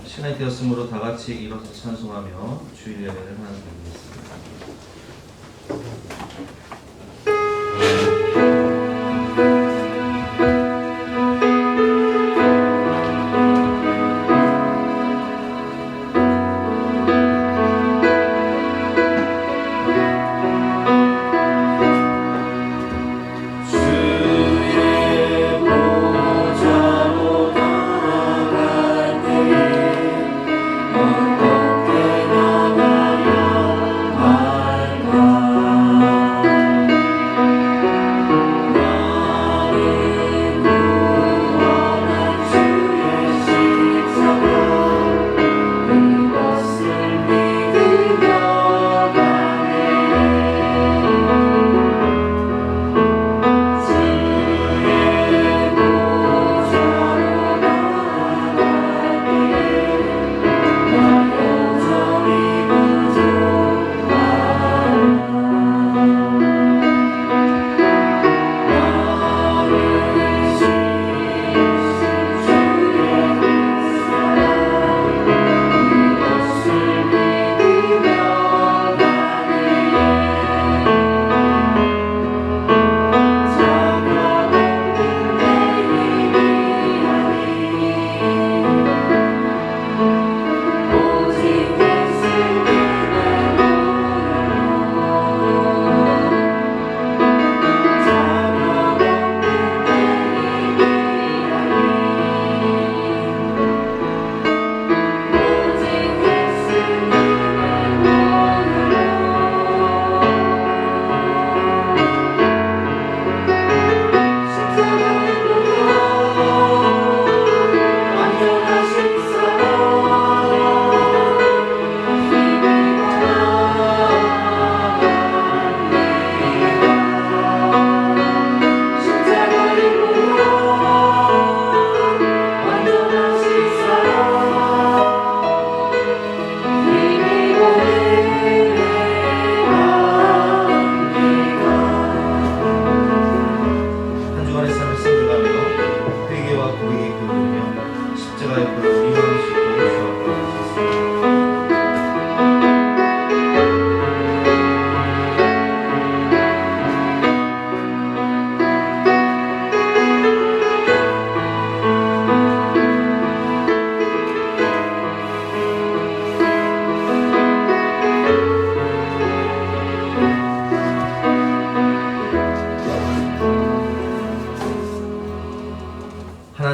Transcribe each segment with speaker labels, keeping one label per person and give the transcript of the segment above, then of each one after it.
Speaker 1: 시간이 되었으므로 다 같이 일어서 찬송하며 주일 예배를 하나 드리겠습니다.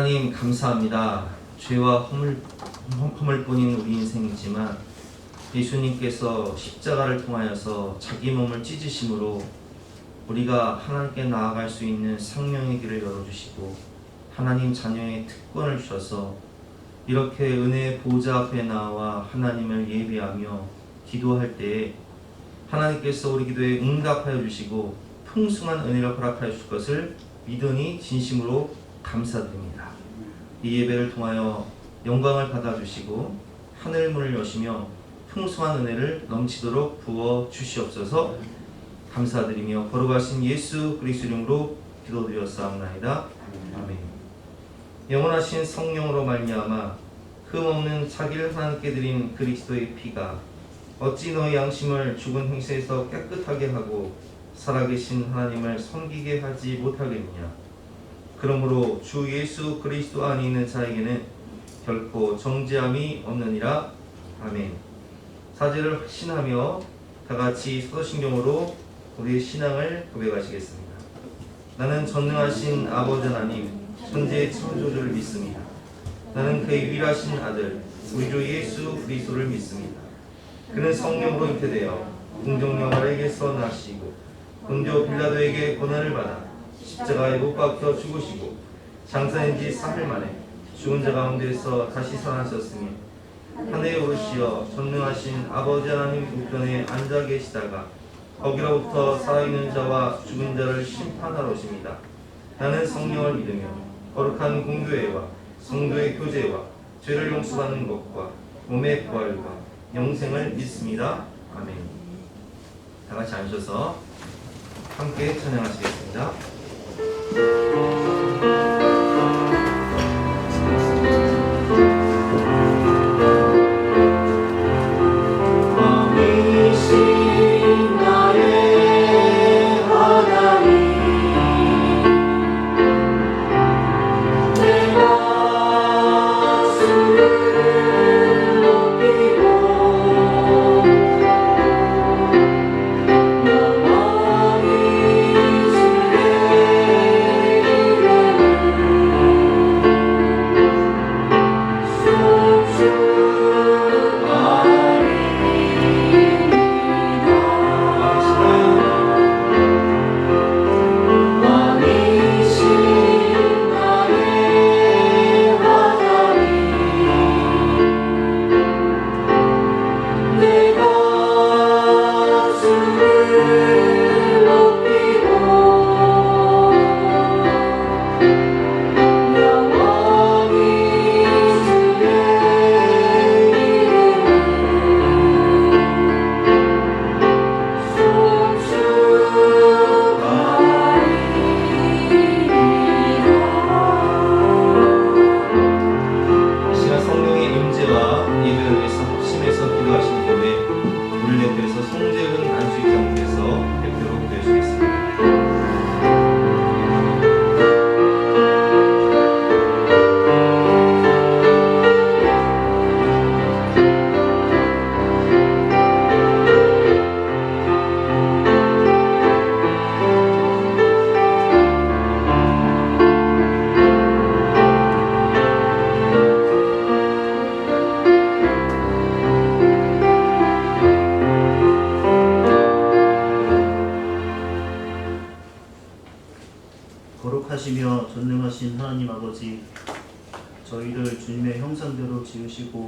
Speaker 1: 하나님 감사합니다. 죄와 허물뿐인 우리 인생이지만 예수님께서 십자가를 통하여서 자기 몸을 찢으심으로 우리가 하나님께 나아갈 수 있는 생명의 길을 열어주시고 하나님 자녀의 특권을 주셔서 이렇게 은혜의 보좌 앞에 나와 하나님을 예배하며 기도할 때에 하나님께서 우리 기도에 응답하여 주시고 풍성한 은혜를 허락하여 주실 것을 믿으니 진심으로 감사드립니다. 이 예배를 통하여 영광을 받아주시고 하늘 문을 여시며 풍성한 은혜를 넘치도록 부어 주시옵소서. 감사드리며 거룩하신 예수 그리스도 이름으로 기도드렸사옵나이다. 아멘. 영원하신 성령으로 말미암아 흠없는 자기를 하나님께 드린 그리스도의 피가 어찌 너의 양심을 죽은 행실에서 깨끗하게 하고 살아계신 하나님을 섬기게 하지 못하겠느냐. 그러므로 주 예수 그리스도 안에 있는 자에게는 결코 정죄함이 없느니라. 아멘. 사제를 신하며 다같이 사도신경으로 우리의 신앙을 고백하시겠습니다. 나는 전능하신 아버지 하나님 천지의 창조주를 믿습니다. 나는 그의 유일하신 아들 우리 주 예수 그리스도를 믿습니다. 그는 성령으로 잉태되어 궁정영화에게서 나시고 본디오 빌라도에게 고난을 받아 십자가에 못 박혀 죽으시고 장사한 지 3일 만에 죽은 자 가운데서 다시 살아나셨으니 하늘에 오르시어 전능하신 아버지 하나님 우편에 앉아 계시다가 거기로부터 살아있는 자와 죽은 자를 심판하러 오십니다. 나는 성령을 믿으며 거룩한 공교회와 성도의 교제와 죄를 용서받는 것과 몸의 부활과 영생을 믿습니다. 아멘. 다 같이 앉으셔서 함께 찬양하시겠습니다.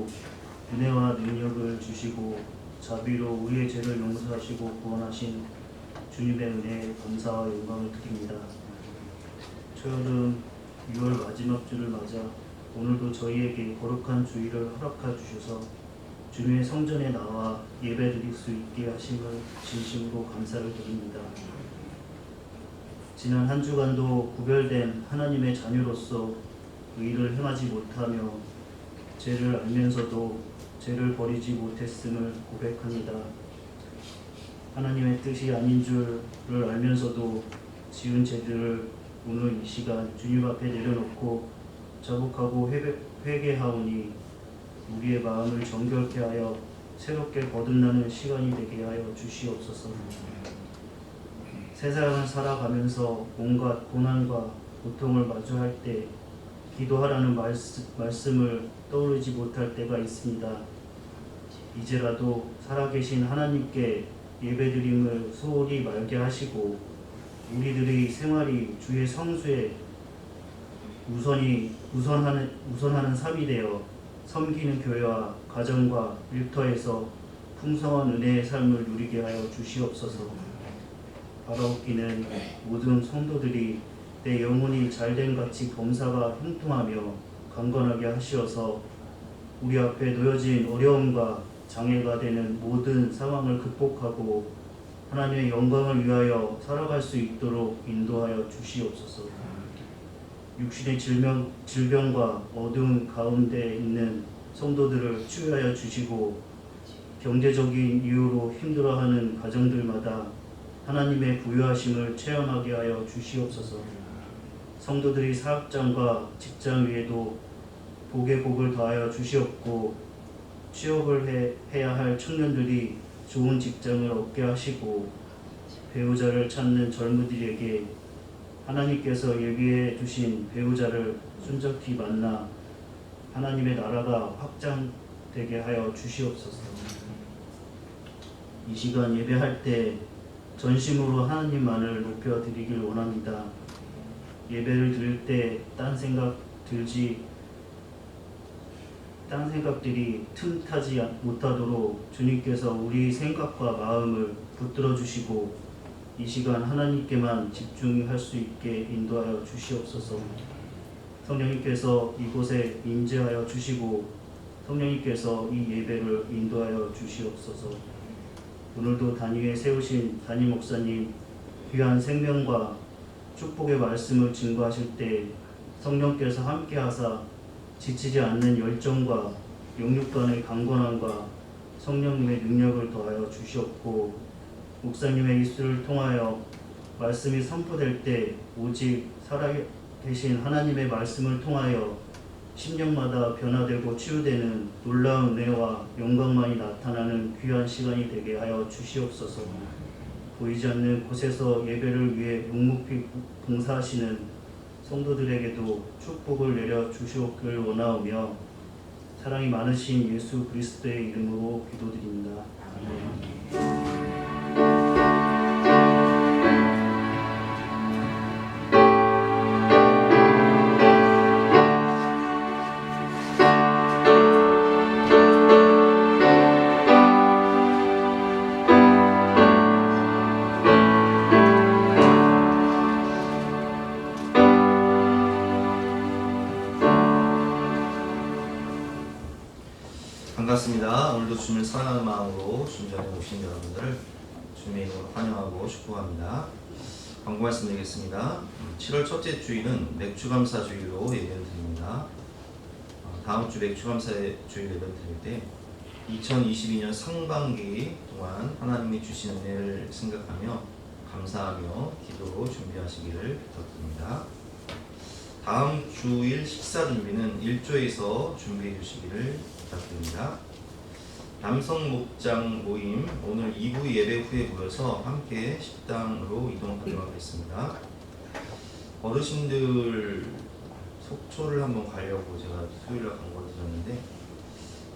Speaker 2: 주시고 은혜와 능력을 주시고 자비로 우리의 죄를 용서하시고 구원하신 주님의 은혜에 감사와 영광을 드립니다. 초여름 6월 마지막 주를 맞아 오늘도 저희에게 거룩한 주일을 허락하 주셔서 주님의 성전에 나와 예배드릴 수 있게 하심을 진심으로 감사를 드립니다. 지난 한 주간도 구별된 하나님의 자녀로서 의를 행하지 못하며 죄를 알면서도 죄를 버리지 못했음을 고백합니다. 하나님의 뜻이 아닌 줄을 알면서도 지은 죄들을 오늘 이 시간 주님 앞에 내려놓고 자복하고 회개하오니 우리의 마음을 정결케 하여 새롭게 거듭나는 시간이 되게 하여 주시옵소서. 세상을 살아가면서 온갖 고난과 고통을 마주할 때 기도하라는 말씀을 떠오르지 못할 때가 있습니다. 이제라도 살아계신 하나님께 예배드림을 소홀히 말게 하시고 우리들의 생활이 주의 성수에 우선하는 삶이 되어 섬기는 교회와 가정과 일터에서 풍성한 은혜의 삶을 누리게 하여 주시옵소서. 바라옵기는 모든 성도들이 내 영혼이 잘된 같이 범사가 형통하며 강건하게 하시어서 우리 앞에 놓여진 어려움과 장애가 되는 모든 상황을 극복하고 하나님의 영광을 위하여 살아갈 수 있도록 인도하여 주시옵소서. 육신의 질병과 어두운 가운데 있는 성도들을 치유하여 주시고 경제적인 이유로 힘들어하는 가정들마다 하나님의 부유하심을 체험하게 하여 주시옵소서. 성도들이 사업장과 직장 외에도 복에 복을 더하여 주시옵고 취업을 해야 할 청년들이 좋은 직장을 얻게 하시고 배우자를 찾는 젊은이들에게 하나님께서 예비해 주신 배우자를 순적히 만나 하나님의 나라가 확장되게 하여 주시옵소서. 이 시간 예배할 때 전심으로 하나님만을 높여드리길 원합니다. 예배를 드릴 때 딴 생각들이 틈타지 못하도록 주님께서 우리 생각과 마음을 붙들어 주시고 이 시간 하나님께만 집중할 수 있게 인도하여 주시옵소서. 성령님께서 이곳에 임재하여 주시고 성령님께서 이 예배를 인도하여 주시옵소서. 오늘도 단위에 세우신 담임 목사님 귀한 생명과 축복의 말씀을 증거하실 때 성령께서 함께하사 지치지 않는 열정과 영육간의 강건함과 성령님의 능력을 더하여 주시옵고 목사님의 입술을 통하여 말씀이 선포될 때 오직 살아계신 하나님의 말씀을 통하여 심령마다 변화되고 치유되는 놀라운 은혜와 영광만이 나타나는 귀한 시간이 되게 하여 주시옵소서. 보이지 않는 곳에서 예배를 위해 묵묵히 봉사하시는 성도들에게도 축복을 내려 주시옵기를 원하오며 사랑이 많으신 예수 그리스도의 이름으로 기도드립니다. 아멘.
Speaker 1: 반갑습니다. 오늘도 주님을 사랑하는 마음으로 주전에 오신 여러분들을 주님의 이름으로 환영하고 축복합니다. 광고 말씀드리겠습니다. 7월 첫째 주일은 맥주감사 주일로 예배를 드립니다. 다음 주 맥주감사 주일 예배를 드릴 때 2022년 상반기 동안 하나님이 주신 은혜를 생각하며 감사하며 기도로 준비하시기를 부탁드립니다. 다음 주일 식사 준비는 1조에서 준비해 주시기를 부탁드립니다. 남성 목장 모임 오늘 2부 예배 후에 모여서 함께 식당으로 이동하도록 하겠습니다. 어르신들 속초를 한번 가려고 제가 수요일에 광고를 드렸는데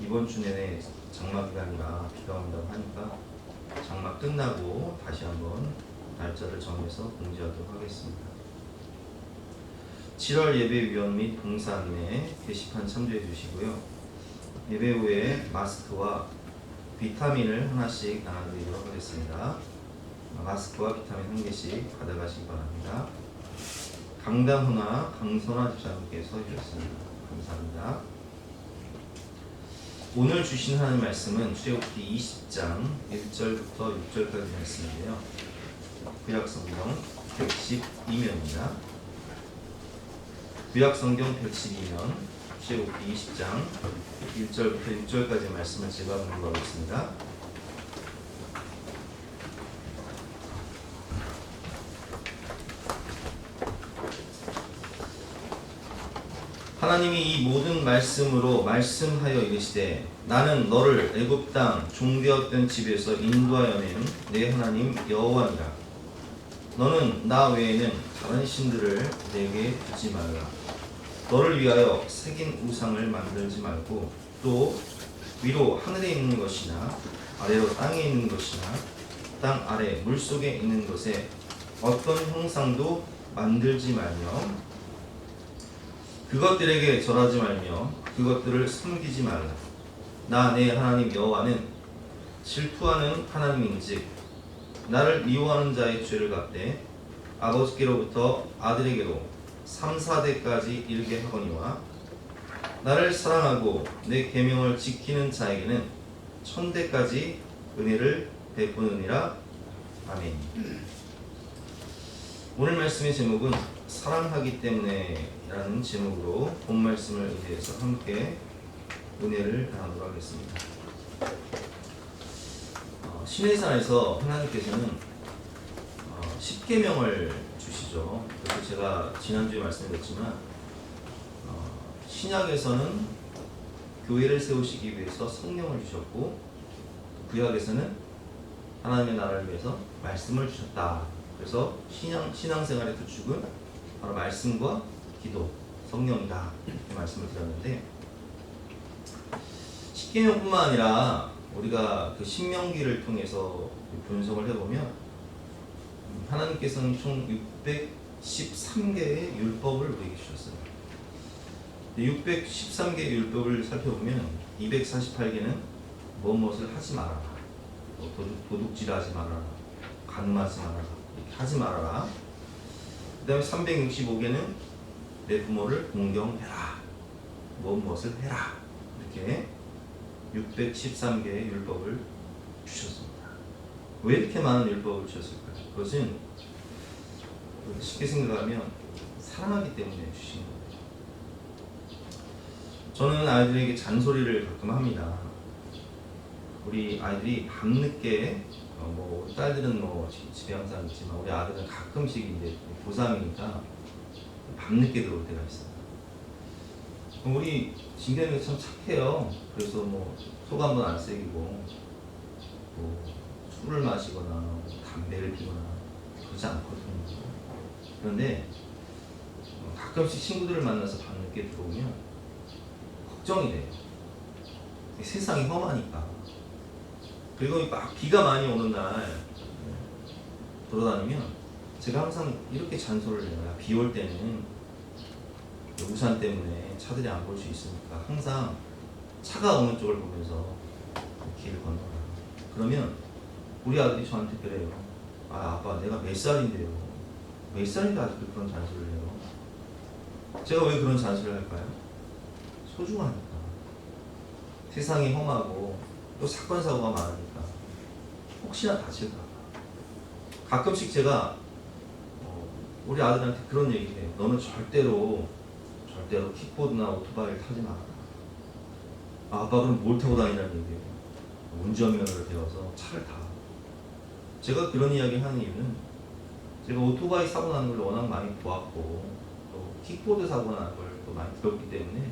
Speaker 1: 이번 주 내내 장마 기간이라 비가 온다고 하니까 장마 끝나고 다시 한번 날짜를 정해서 공지하도록 하겠습니다. 7월 예배위원 및 봉사 안내 게시판 참조해 주시고요. 예배 후에 마스크와 비타민을 하나씩 나눠드리도록 하겠습니다. 마스크와 비타민 한 개씩 받아가시기 바랍니다. 강당훈아 강선아 집사님께서 해주셨습니다. 감사합니다. 오늘 주신 하나님 말씀은 출애굽기 20장 1절부터 6절까지 말씀인데요. 구약성경 112면입니다. 구약성경 112면 출애굽기 20장 1절부터 6절까지 말씀을 제가 공부하겠습니다. 하나님이 이 모든 말씀으로 말씀하여 이르시되 나는 너를 애굽 땅 종되었던 집에서 인도하여 낸 내 하나님 여호와니라. 너는 나 외에는 다른 신들을 내게 두지 말라. 너를 위하여 새긴 우상을 만들지 말고 또 위로 하늘에 있는 것이나 아래로 땅에 있는 것이나 땅 아래 물속에 있는 것에 어떤 형상도 만들지 말며 그것들에게 절하지 말며 그것들을 섬기지 말라. 나 내 하나님 여호와는 질투하는 하나님인즉 나를 미워하는 자의 죄를 갚되 아버지께로부터 아들에게로 3, 4대까지 이르게 하거니와 나를 사랑하고 내 계명을 지키는 자에게는 1000대까지 은혜를 베푸느니라. 아멘. 오늘 말씀의 제목은 사랑하기 때문에 라는 제목으로 본 말씀을 의지해서 함께 은혜를 나누도록 하겠습니다. 시내산에서 하나님께서는 10계명을 주시죠. 그래서 제가 지난주에 말씀드렸지만 신약에서는 교회를 세우시기 위해서 성령을 주셨고 구약에서는 하나님의 나라를 위해서 말씀을 주셨다. 그래서 신앙생활의 구축은 바로 말씀과 기도, 성령이다 이렇게 말씀을 드렸는데 10계명뿐만 아니라 우리가 그 신명기를 통해서 분석을 해보면 하나님께서는 총 613개의 율법을 우리에게 주셨어요. 613개의 율법을 살펴보면 248개는 무엇을 하지 말아라, 도둑질하지 말아라, 간음하지 말아라, 이렇게 하지 말아라. 그 다음에 365개는 내 부모를 공경해라, 무엇을 해라, 이렇게 613개의 율법을 주셨습니다. 왜 이렇게 많은 율법을 주셨을까요? 그것은 쉽게 생각하면 사랑하기 때문에 주신 거예요. 저는 아이들에게 잔소리를 가끔 합니다. 우리 아이들이 밤늦게 뭐 딸들은 뭐 집에 항상 있지만 우리 아들은 가끔씩 이제 고3이니까 밤늦게 들어올 때가 있어요. 우리 진경이가 참 착해요. 그래서 뭐 속 한번 안 새기고 뭐 술을 마시거나 담배를 피거나 그러지 않거든요. 그런데 가끔씩 친구들을 만나서 밤늦게 들어오면 걱정이 돼요. 세상이 험하니까. 그리고 막 비가 많이 오는 날 돌아다니면 제가 항상 이렇게 잔소리를 해요. 비 올 때는 우산 때문에 차들이 안 볼 수 있으니까 항상 차가 오는 쪽을 보면서 길을 건너라. 그러면 우리 아들이 저한테 그래요. 아, 아빠 내가 몇 살인데요. 몇 살인데 아직도 그런 잔소리를 해요. 제가 왜 그런 잔소리를 할까요? 소중하니까. 세상이 험하고 또 사건 사고가 많으니까 혹시나 다칠까 봐. 가끔씩 제가 우리 아들한테 그런 얘기를 해요. 너는 절대로 킥보드나 오토바이를 타지 마라. 아, 아빠 그럼 뭘 타고 다니라는 얘기예요. 운전면허를 배워서 차를 타. 제가 그런 이야기를 하는 이유는 제가 오토바이 사고 나는 걸 워낙 많이 보았고 또 킥보드 사고 나는 걸 또 많이 들었기 때문에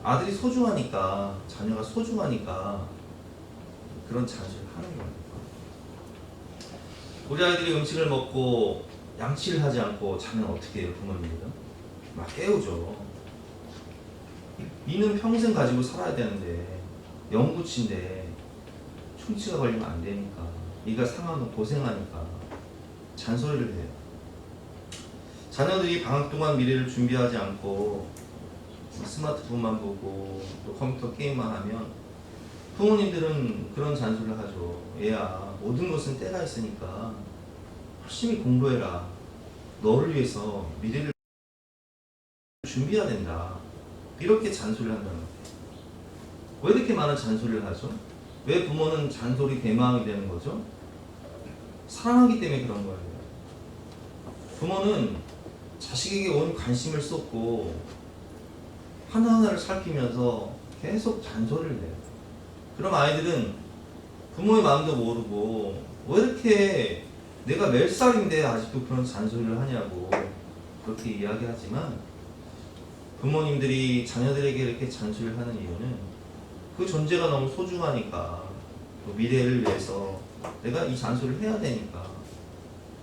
Speaker 1: 아들이 소중하니까, 자녀가 소중하니까 그런 잔소리를 하는 거예요. 우리 아이들이 음식을 먹고 양치를 하지 않고 자면 어떻게 해요? 부모님들은 막 깨우죠. 이는 평생 가지고 살아야 되는데 영구치인데 충치가 걸리면 안 되니까, 이가 상하면 고생하니까 잔소리를 해요. 자녀들이 방학 동안 미래를 준비하지 않고 스마트폰만 보고 또 컴퓨터 게임만 하면 부모님들은 그런 잔소리를 하죠. 얘야, 모든 것은 때가 있으니까 열심히 공부해라. 너를 위해서 미래를 준비해야 된다. 이렇게 잔소리를 한다는 거예요. 왜 이렇게 많은 잔소리를 하죠? 왜 부모는 잔소리 대마왕이 되는 거죠? 사랑하기 때문에 그런 거예요. 부모는 자식에게 온 관심을 쏟고 하나하나를 살피면서 계속 잔소리를 해요. 그럼 아이들은 부모의 마음도 모르고 왜 이렇게 내가 몇 살인데 아직도 그런 잔소리를 하냐고 그렇게 이야기하지만, 부모님들이 자녀들에게 이렇게 잔소리를 하는 이유는 그 존재가 너무 소중하니까, 또 미래를 위해서 내가 이 잔소리를 해야 되니까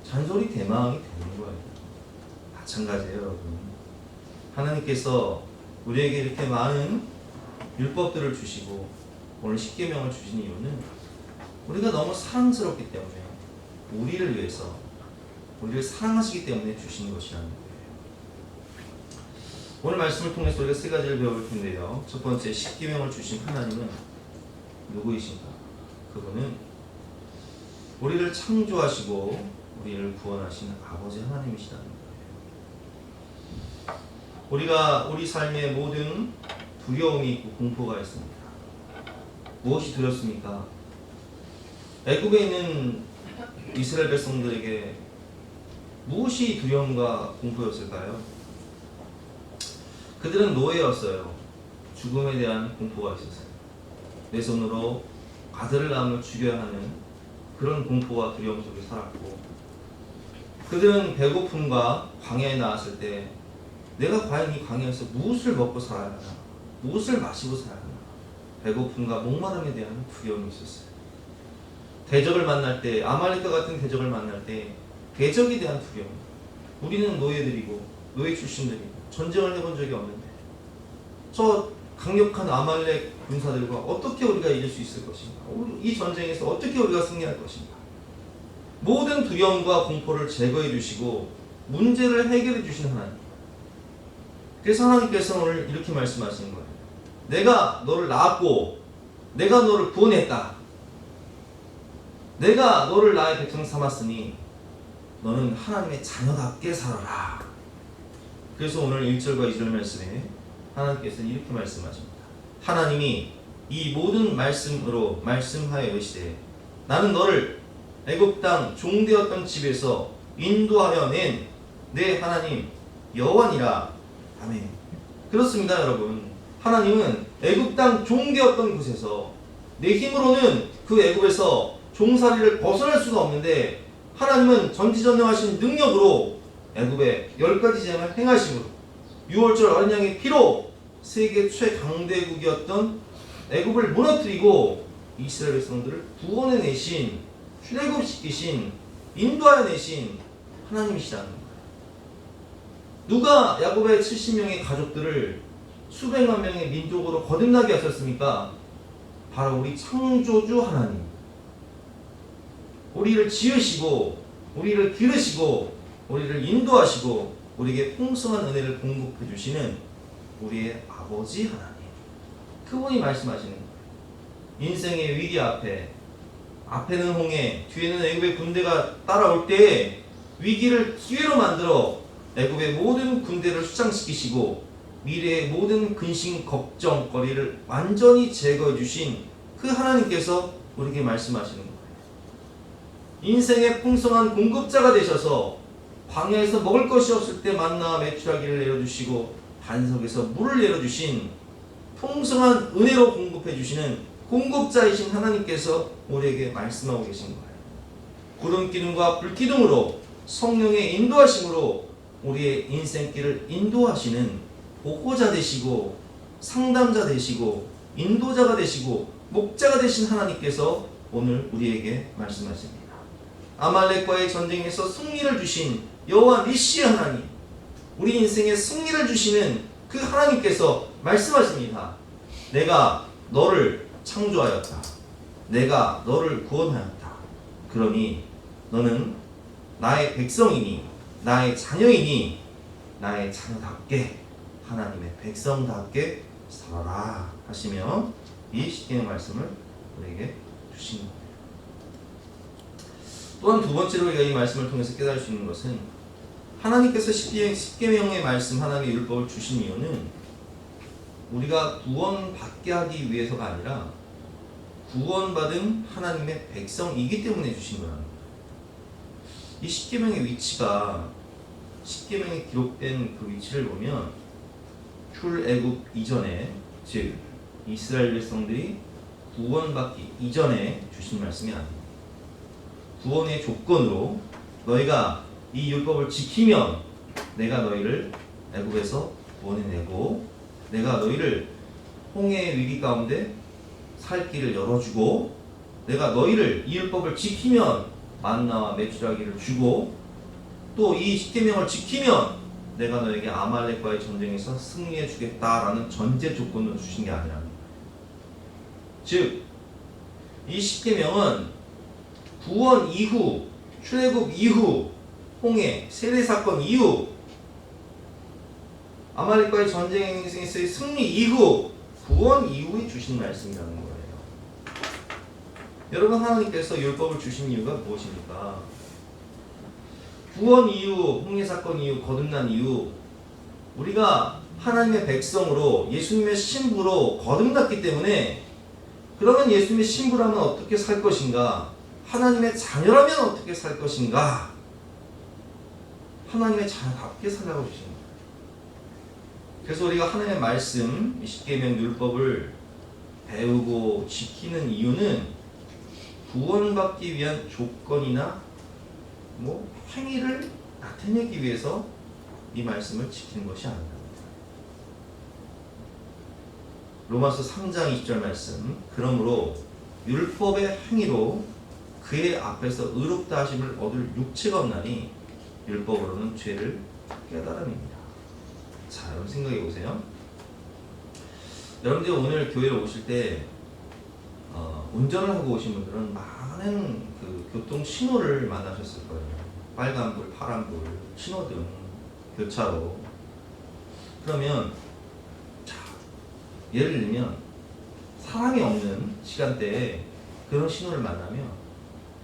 Speaker 1: 잔소리 대망이 되는 거예요. 마찬가지예요, 여러분. 하나님께서 우리에게 이렇게 많은 율법들을 주시고 오늘 십계명을 주신 이유는 우리가 너무 사랑스럽기 때문에, 우리를 위해서, 우리를 사랑하시기 때문에 주신 것이라는 거예요. 오늘 말씀을 통해서 우리가 세 가지를 배울 텐데요. 첫 번째, 십계명을 주신 하나님은 누구이신가? 그분은 우리를 창조하시고 우리를 구원하시는 아버지 하나님이시라는 거예요. 우리가 우리 삶에 모든 두려움이 있고 공포가 있습니다. 무엇이 두렵습니까? 애굽에 있는 이스라엘 백성들에게 무엇이 두려움과 공포였을까요? 그들은 노예였어요. 죽음에 대한 공포가 있었어요. 내 손으로 아들을 낳으면 죽여야 하는 그런 공포와 두려움 속에 살았고, 그들은 배고픔과 광야에 나왔을 때 내가 과연 이 광야에서 무엇을 먹고 살아야 하나, 무엇을 마시고 살아야 하나, 배고픔과 목마름에 대한 두려움이 있었어요. 대적을 만날 때, 아말렉과 같은 대적을 만날 때 대적에 대한 두려움. 우리는 노예들이고 노예 출신들이고 전쟁을 해본 적이 없는데 저 강력한 아말렉 군사들과 어떻게 우리가 이길 수 있을 것인가? 이 전쟁에서 어떻게 우리가 승리할 것인가? 모든 두려움과 공포를 제거해 주시고 문제를 해결해 주시는 하나님. 그래서 하나님께서 오늘 이렇게 말씀하시는 거예요. 내가 너를 낳았고 내가 너를 구원했다. 내가 너를 나의 백성 삼았으니 너는 하나님의 자녀답게 살아라. 그래서 오늘 1절과 2절 말씀에 하나님께서는 이렇게 말씀하십니다. 하나님이 이 모든 말씀으로 말씀하여 이르시되 나는 너를 애굽 땅 종되었던 집에서 인도하여 낸 내 하나님 여호와니라. 아멘. 그렇습니다, 여러분. 하나님은 애굽 땅 종되었던 곳에서 내 힘으로는 그 애굽에서 종살이를 벗어날 수가 없는데, 하나님은 전지전능하신 능력으로 애굽의 10가지 재앙을 행하심으로 6월절 어린 양의 피로 세계 최강대국이었던 애굽을 무너뜨리고 이스라엘 백성들을 구원해내신, 출애굽시키신, 인도하여내신 하나님이시라는 거예요. 누가 야곱의 70명의 가족들을 수백만 명의 민족으로 거듭나게 하셨습니까? 바로 우리 창조주 하나님. 우리를 지으시고 우리를 기르시고 우리를 인도하시고 우리에게 풍성한 은혜를 공급해 주시는 우리의 아버지 하나님. 그분이 말씀하시는 거예요. 인생의 위기 앞에는 홍해, 뒤에는 애굽의 군대가 따라올 때 위기를 기회로 만들어 애굽의 모든 군대를 수장시키시고 미래의 모든 근심 걱정거리를 완전히 제거해 주신 그 하나님께서 우리에게 말씀하시는 거예요. 인생의 풍성한 공급자가 되셔서 광야에서 먹을 것이 없을 때 만나 메추라기를 내려주시고 반석에서 물을 내려주신 풍성한 은혜로 공급해 주시는 공급자이신 하나님께서 우리에게 말씀하고 계신 거예요. 구름 기둥과 불 기둥으로 성령의 인도하심으로 우리의 인생길을 인도하시는 보호자 되시고 상담자 되시고 인도자가 되시고 목자가 되신 하나님께서 오늘 우리에게 말씀하십니다. 아말렉과의 전쟁에서 승리를 주신 여호와 니시 하나님, 우리 인생에 승리를 주시는 그 하나님께서 말씀하십니다. 내가 너를 창조하였다. 내가 너를 구원하였다. 그러니 너는 나의 백성이니 나의 자녀이니 나의 자녀답게 하나님의 백성답게 살아라 하시며 이 십계명 말씀을 우리에게 주신 겁니다. 또한 두 번째로 우리가 이 말씀을 통해서 깨달을 수 있는 것은 하나님께서 십계명의 말씀, 하나님의 율법을 주신 이유는 우리가 구원받게 하기 위해서가 아니라 구원받은 하나님의 백성이기 때문에 주신 거라는 거예요. 이 십계명의 위치가 십계명에 기록된 그 위치를 보면 출애굽 이전에, 즉 이스라엘 백성들이 구원받기 이전에 주신 말씀이 아닙니다. 구원의 조건으로 너희가 이 율법을 지키면 내가 너희를 애굽에서 구원해내고 내가 너희를 홍해의 위기 가운데 살 길을 열어주고 내가 너희를 이 율법을 지키면 만나와 메추라기를 주고 또 이 십계명을 지키면 내가 너에게 아말렉과의 전쟁에서 승리해 주겠다라는 전제 조건으로 주신 게 아니랍니다. 즉, 이 십계명은 구원 이후, 출애굽 이후, 홍해 세례 사건 이후, 아말렉과의 전쟁에서의 승리 이후, 구원 이후에 주신 말씀이라는 거예요. 여러분, 하나님께서 율법을 주신 이유가 무엇입니까? 구원 이후, 홍해 사건 이후, 거듭난 이후 우리가 하나님의 백성으로 예수님의 신부로 거듭났기 때문에 그러면 예수님의 신부라면 어떻게 살 것인가? 하나님의 자녀라면 어떻게 살 것인가? 하나님의 자녀답게 살라고 주신 거예요. 그래서 우리가 하나님의 말씀, 십계명 율법을 배우고 지키는 이유는 구원받기 위한 조건이나 행위를 나타내기 위해서 이 말씀을 지키는 것이 아닙니다. 로마서 3장 20절 말씀, 그러므로 율법의 행위로 그의 앞에서 의롭다 하심을 얻을 육체가 없나니 율법으로는 죄를 깨달음입니다. 자, 여러분 생각해 보세요. 여러분들 오늘 교회에 오실 때 운전을 하고 오신 분들은 많은 그 교통 신호를 만나셨을 거예요. 빨간불, 파란불, 신호등, 교차로. 그러면 자, 예를 들면 사람이 없는 시간대에 그런 신호를 만나면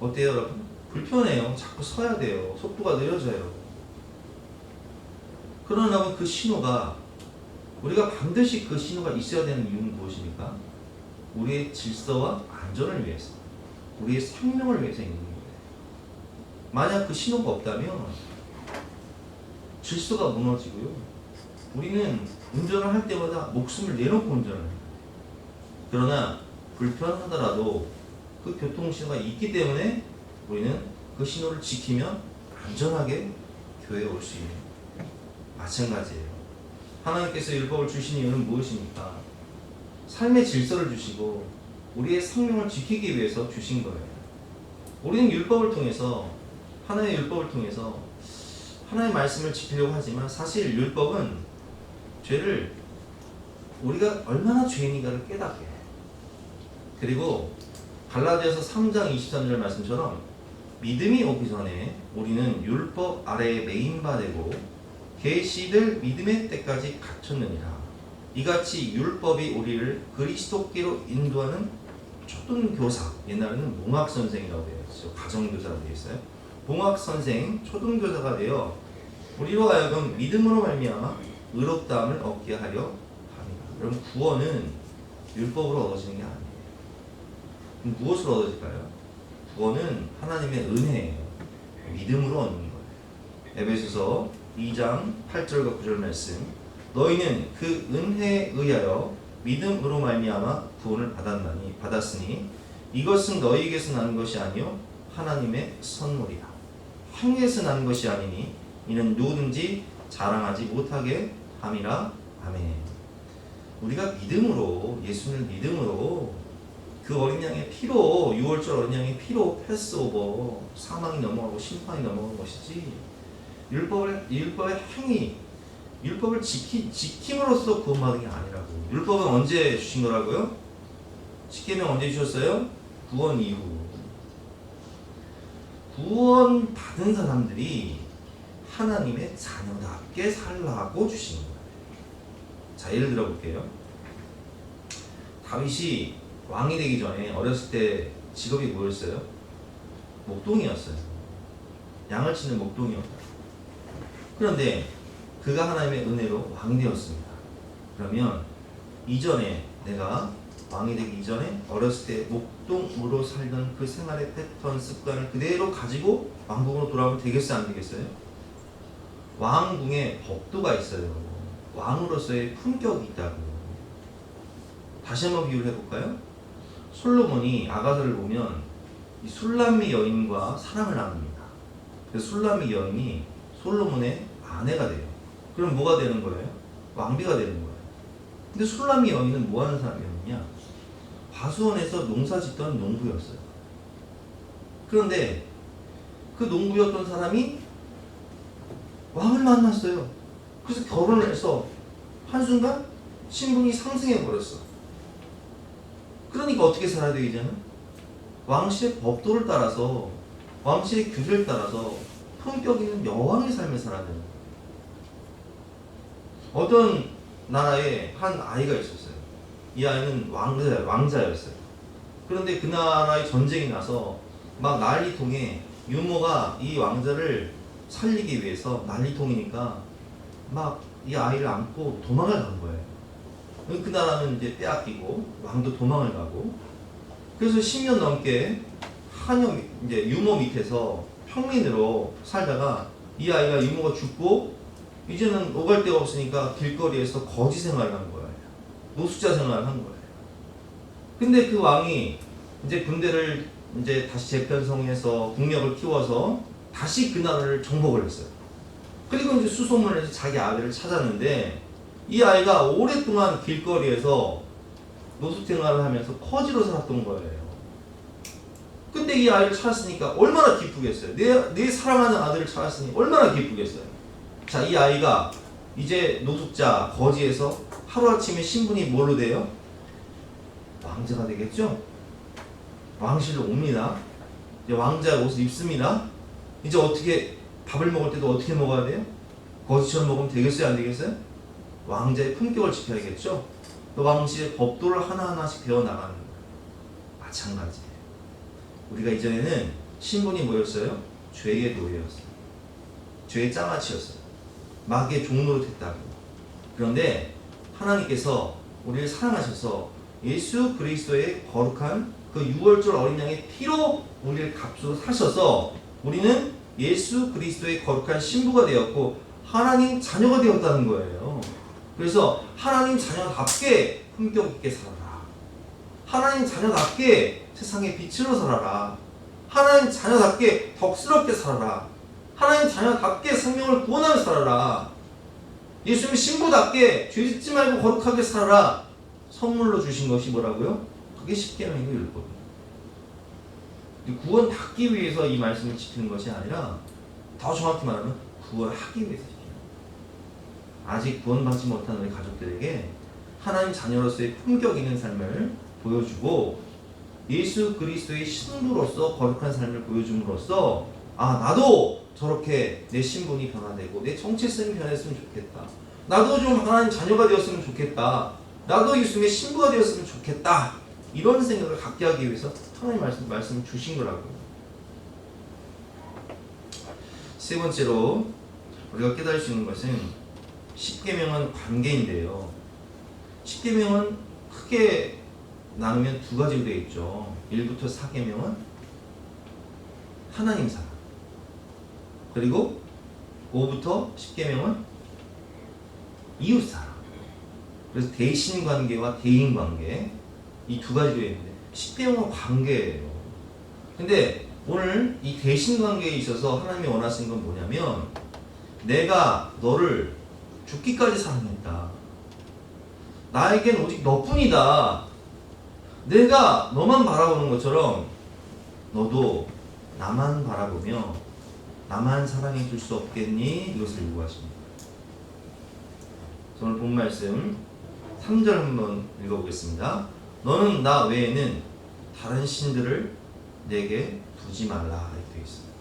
Speaker 1: 어때요, 여러분? 불편해요. 자꾸 서야 돼요. 속도가 느려져요. 그러나 그 신호가 우리가 반드시 그 신호가 있어야 되는 이유는 무엇입니까? 우리의 질서와 안전을 위해서, 우리의 생명을 위해서 있는 거예요. 만약 그 신호가 없다면 질서가 무너지고요. 우리는 운전을 할 때마다 목숨을 내놓고 운전을 해요. 그러나 불편하더라도 그 교통신호가 있기 때문에 우리는 그 신호를 지키면 안전하게 교회에 올 수 있는 마찬가지예요. 하나님께서 율법을 주신 이유는 무엇입니까? 삶의 질서를 주시고 우리의 생명을 지키기 위해서 주신 거예요. 우리는 율법을 통해서, 하나의 율법을 통해서 하나의 말씀을 지키려고 하지만 사실 율법은 죄를, 우리가 얼마나 죄인인가를 깨닫게 해요. 그리고 갈라디아서 3장 23절 말씀처럼 믿음이 오기 전에 우리는 율법 아래에 매인바되고 계시될 믿음의 때까지 갇혔느니라. 이같이 율법이 우리를 그리스도께로 인도하는 초등교사, 옛날에는 몽학선생이라고 되어 있어요. 가정교사라고 되어 있어요. 몽학선생, 초등교사가 되어 우리로 하여금 믿음으로 말미암아 의롭다함을 얻게 하려 합니다. 여러분, 구원은 율법으로 얻어지는 게 아니에요. 그럼 무엇으로 얻어질까요? 구원은 하나님의 은혜예요. 믿음으로 얻는 거예요. 에베소서 2장 8절과 9절 말씀, 너희는 그 은혜에 의하여 믿음으로 말미암아 구원을 받았으니 이것은 너희에게서 나는 것이 아니요 하나님의 선물이라. 행위에서 나는 것이 아니니 이는 누구든지 자랑하지 못하게 함이라. 아멘. 우리가 믿음으로, 예수를 믿음으로 그 어린 양의 피로, 6월절 어린 양의 피로 패스오버, 사망이 넘어가고 심판이 넘어간 것이지, 율법의 행위, 율법을 지킴으로써 구원받은 게 아니라고. 율법은 언제 주신 거라고요? 십계명 언제 주셨어요? 구원 이후. 구원 받은 사람들이 하나님의 자녀답게 살라고 주신 거예요. 자, 예를 들어 볼게요. 다윗이 왕이 되기 전에 어렸을 때 직업이 뭐였어요? 목동이었어요. 양을 치는 목동이었다. 그런데 그가 하나님의 은혜로 왕이 되었습니다. 그러면 이전에 내가 왕이 되기 이전에 어렸을 때 목동으로 살던 그 생활의 패턴, 습관을 그대로 가지고 왕궁으로 돌아오면 되겠어요? 안 되겠어요? 왕궁에 법도가 있어요. 왕으로서의 품격이 있다고. 다시 한번 비유를 해볼까요? 솔로몬이 아가서를 보면 이 술람미 여인과 사랑을 나눕니다. 그래서 술람미 여인이 솔로몬의 아내가 돼요. 그럼 뭐가 되는 거예요? 왕비가 되는 거예요. 근데 술람미 여인은 뭐 하는 사람이었느냐? 과수원에서 농사 짓던 농부였어요. 그런데 그 농부였던 사람이 왕을 만났어요. 그래서 결혼을 해서 한순간 신분이 상승해 버렸어. 그러니까 어떻게 살아야 되겠냐면 왕실의 법도를 따라서, 왕실의 규례를 따라서 품격 있는 여왕의 삶을 살아야 돼요. 어떤 나라에 한 아이가 있었어요. 이 아이는 왕자였어요. 그런데 그 나라의 전쟁이 나서 막 난리통에 유모가 이 왕자를 살리기 위해서 난리통이니까 막 이 아이를 안고 도망을 간 거예요. 그 나라는 이제 빼앗기고 왕도 도망을 가고, 그래서 10년 넘게 한여 이제 유모 밑에서 평민으로 살다가 이 아이가 유모가 죽고 이제는 오갈 데가 없으니까 길거리에서 거지 생활을 한 거예요. 노숙자 생활을 한 거예요. 근데 그 왕이 이제 군대를 이제 다시 재편성해서 국력을 키워서 다시 그 나라를 정복을 했어요. 그리고 이제 수소문을 해서 자기 아들을 찾았는데 이 아이가 오랫동안 길거리에서 노숙 생활을 하면서 거지로 살았던 거예요. 근데 이 아이를 찾았으니까 얼마나 기쁘겠어요. 내 사랑하는 아들을 찾았으니 얼마나 기쁘겠어요. 자, 이 아이가 이제 노숙자 거지에서 하루아침에 신분이 뭘로 돼요? 왕자가 되겠죠? 왕실로 옵니다. 이제 왕자 옷을 입습니다. 이제 어떻게 밥을 먹을 때도 어떻게 먹어야 돼요? 거지처럼 먹으면 되겠어요? 안 되겠어요? 왕자의 품격을 지켜야겠죠? 또 왕실의 법도를 하나하나씩 배워나가는 거예요. 마찬가지예요. 우리가 이전에는 신분이 뭐였어요? 죄의 노예였어요. 죄의 장아찌였어요. 마귀의 종로로 됐다고. 그런데 하나님께서 우리를 사랑하셔서 예수 그리스도의 거룩한 그 6월절 어린 양의 피로 우리를 값으로 사셔서 우리는 예수 그리스도의 거룩한 신부가 되었고 하나님 자녀가 되었다는 거예요. 그래서 하나님 자녀답게 품격 있게 살아라. 하나님 자녀답게 세상의 빛으로 살아라. 하나님 자녀답게 덕스럽게 살아라. 하나님 자녀답게 생명을 구원하며 살아라. 예수님의 신부답게 죄 짓지 말고 거룩하게 살아라. 선물로 주신 것이 뭐라고요? 그게 십계명이고 율법이에요. 구원 받기 위해서 이 말씀을 지키는 것이 아니라 더 정확히 말하면 구원하기 위해서 지키는 거예요. 아직 구원받지 못한 우리 가족들에게 하나님 자녀로서의 품격 있는 삶을 보여주고 예수 그리스도의 신부로서 거룩한 삶을 보여줌으로써 아, 나도 저렇게 내 신분이 변화되고 내 정체성이 변했으면 좋겠다. 나도 좀 하나님 자녀가 되었으면 좋겠다. 나도 예수님의 신부가 되었으면 좋겠다. 이런 생각을 갖게 하기 위해서 하나님 말씀을 주신 거라고요. 세 번째로 우리가 깨달을 수 있는 것은 십계명은 관계인데요. 십계명은 크게 나누면 두 가지로 되어 있죠. 1부터 4계명은 하나님 사랑, 그리고 5부터 10계명은 이웃 사랑. 그래서 대신 관계와 대인 관계, 이 두 가지로 있는데 10계명은 관계예요. 근데 오늘 이 대신 관계에 있어서 하나님이 원하시는 건 뭐냐면 내가 너를 죽기까지 사랑했다. 나에겐 오직 너뿐이다. 내가 너만 바라보는 것처럼 너도 나만 바라보며 나만 사랑해 줄 수 없겠니? 이것을 요구하십니다. 오늘 본 말씀 3절 한번 읽어보겠습니다. 너는 나 외에는 다른 신들을 내게 두지 말라 이렇게 되어 있습니다.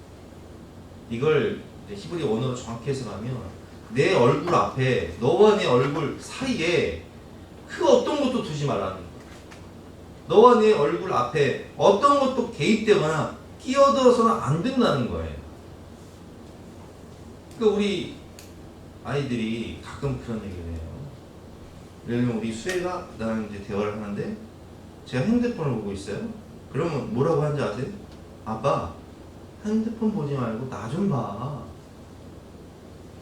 Speaker 1: 이걸 히브리 원어로 정확히 해석하면 내 얼굴 앞에, 너와 내 얼굴 사이에 그 어떤 것도 두지 말라는 거야. 너와 내 얼굴 앞에 어떤 것도 개입되거나 끼어들어서는 안 된다는 거예요. 그러니까 우리 아이들이 가끔 그런 얘기를 해요. 예를 들면 우리 수혜가 나랑 이제 대화를 하는데 제가 핸드폰을 보고 있어요. 그러면 뭐라고 하는지 아세요? 아빠, 핸드폰 보지 말고 나 좀 봐.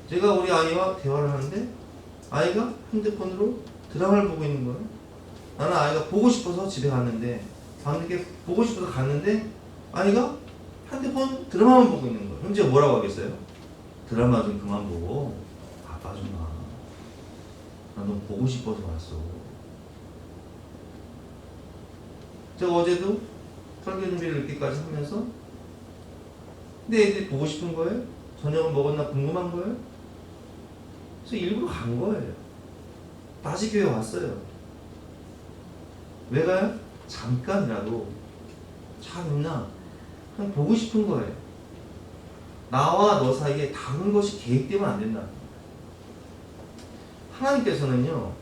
Speaker 1: 제가 우리 아이와 대화를 하는데 아이가 핸드폰으로 드라마를 보고 있는 거예요. 나는 아이가 보고 싶어서 집에 갔는데 밤늦게 보고 싶어서 갔는데 아이가 핸드폰 드라마만 보고 있는 거예요. 그럼 제가 뭐라고 하겠어요? 드라마 좀 그만 보고 아빠 좀 봐. 나 너 보고 싶어서 왔어. 제가 어제도 설교 준비를 늦게까지 하면서 근데 애들이 보고 싶은 거예요? 저녁을 먹었나 궁금한 거예요? 그래서 일부러 간 거예요. 다시 교회 왔어요. 왜 가요? 잠깐이라도 잘 있나? 그냥 보고 싶은 거예요. 나와 너 사이에 다른 것이 개입되면 안 된다. 하나님께서는요,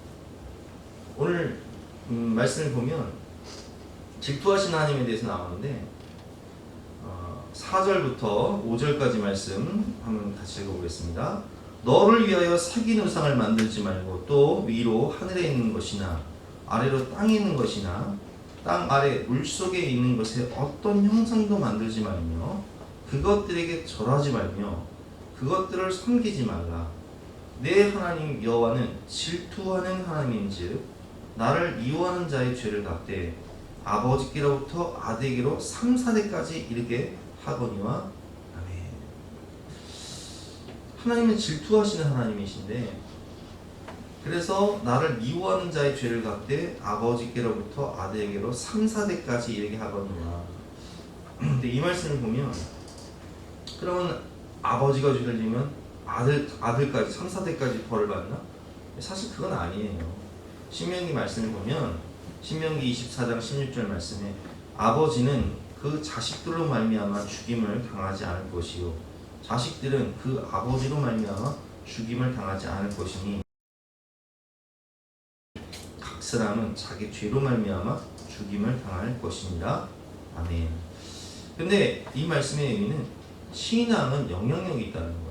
Speaker 1: 오늘 말씀을 보면 질투하시는 하나님에 대해서 나오는데 4절부터 5절까지 말씀 한번 같이 읽어보겠습니다. 너를 위하여 새긴 우상을 만들지 말고 또 위로 하늘에 있는 것이나 아래로 땅에 있는 것이나 땅 아래 물속에 있는 것에 어떤 형상도 만들지 말며 그것들에게 절하지 말며 그것들을 섬기지 말라. 내 하나님 여호와는 질투하는 하나님인즉 나를 미워하는 자의 죄를 갚되 아버지께로부터 아들에게로 3, 4대까지 이르게 하거니와. 아멘. 하나님은 질투하시는 하나님이신데 그래서 나를 미워하는 자의 죄를 갚되 아버지께로부터 아들에게로 3, 4대까지 이르게 하거니와. 근데 이 말씀을 보면 그러면 아버지가 죄를 지면 아들까지 3, 4대까지 벌을 받나? 사실 그건 아니에요. 신명기 말씀을 보면 신명기 24장 16절 말씀에 아버지는 그 자식들로 말미암아 죽임을 당하지 않을 것이요 자식들은 그 아버지로 말미암아 죽임을 당하지 않을 것이니 각 사람은 자기 죄로 말미암아 죽임을 당할 것입니다. 아멘. 근데 이 말씀의 의미는 신앙은 영향력이 있다는 거예요.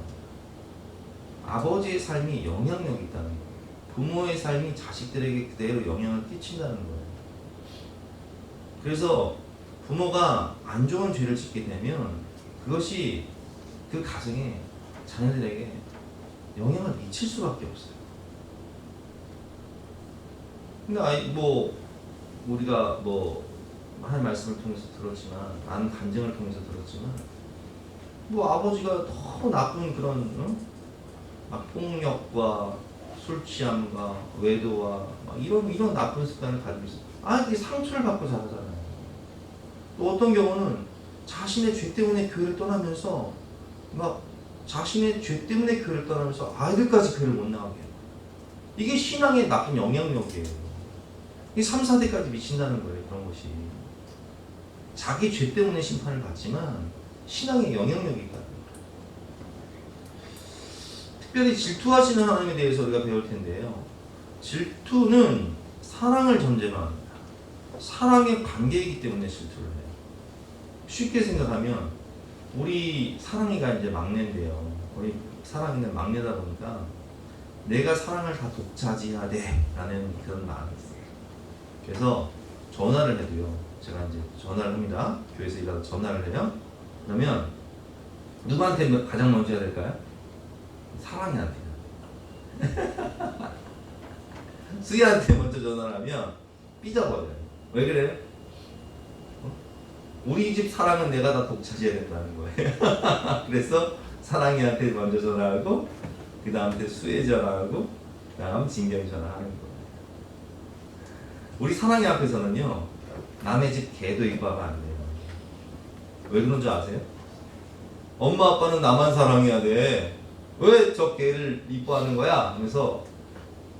Speaker 1: 아버지의 삶이 영향력이 있다는 거예요. 부모의 삶이 자식들에게 그대로 영향을 끼친다는 거예요. 그래서 부모가 안 좋은 죄를 짓게 되면 그것이 그 가정에 자녀들에게 영향을 미칠 수밖에 없어요. 근데 우리가 하나님 말씀을 통해서 들었지만 많은 간증을 통해서 들었지만 아버지가 더 나쁜 그런 막 폭력과 술 취함과 외도와 이런 나쁜 습관을 가지고 있어요. 아이들이 상처를 받고 자라잖아요. 또 어떤 경우는 자신의 죄 때문에 교회를 떠나면서 아이들까지 교회를 못 나가게 해요. 이게 신앙의 나쁜 영향력이에요. 이게 3, 4대까지 미친다는 거예요. 그런 것이 자기 죄 때문에 심판을 받지만 신앙의 영향력이 있다. 특별히 질투하시는 하나님에 대해서 우리가 배울 텐데요. 질투는 사랑을 전제로 합니다. 사랑의 관계이기 때문에 질투를 해요. 쉽게 생각하면 우리 사랑이가 이제 막내인데요. 우리 사랑이는 막내다 보니까 내가 사랑을 다 독차지해야 돼 라는 그런 마음이 있어요. 그래서 전화를 해도요. 제가 이제 전화를 합니다. 교회에서 일하다 전화를 해요. 그러면 누구한테 가장 먼저 해야 될까요? 사랑이한테. 수희한테 먼저 전화를 하면 삐져버려요. 왜 그래요? 우리 집 사랑은 내가 다 독차지해야 된다는 거예요. 그래서 사랑이한테 먼저 전화하고 그 다음에 수혜 전화하고 그 다음 진경 전화하는 거예요. 우리 사랑이 앞에서는요 남의 집 개도 이뻐하면 안 돼요. 왜 그런 줄 아세요? 엄마 아빠는 나만 사랑해야 돼. 왜 저 개를 이뻐하는 거야? 하면서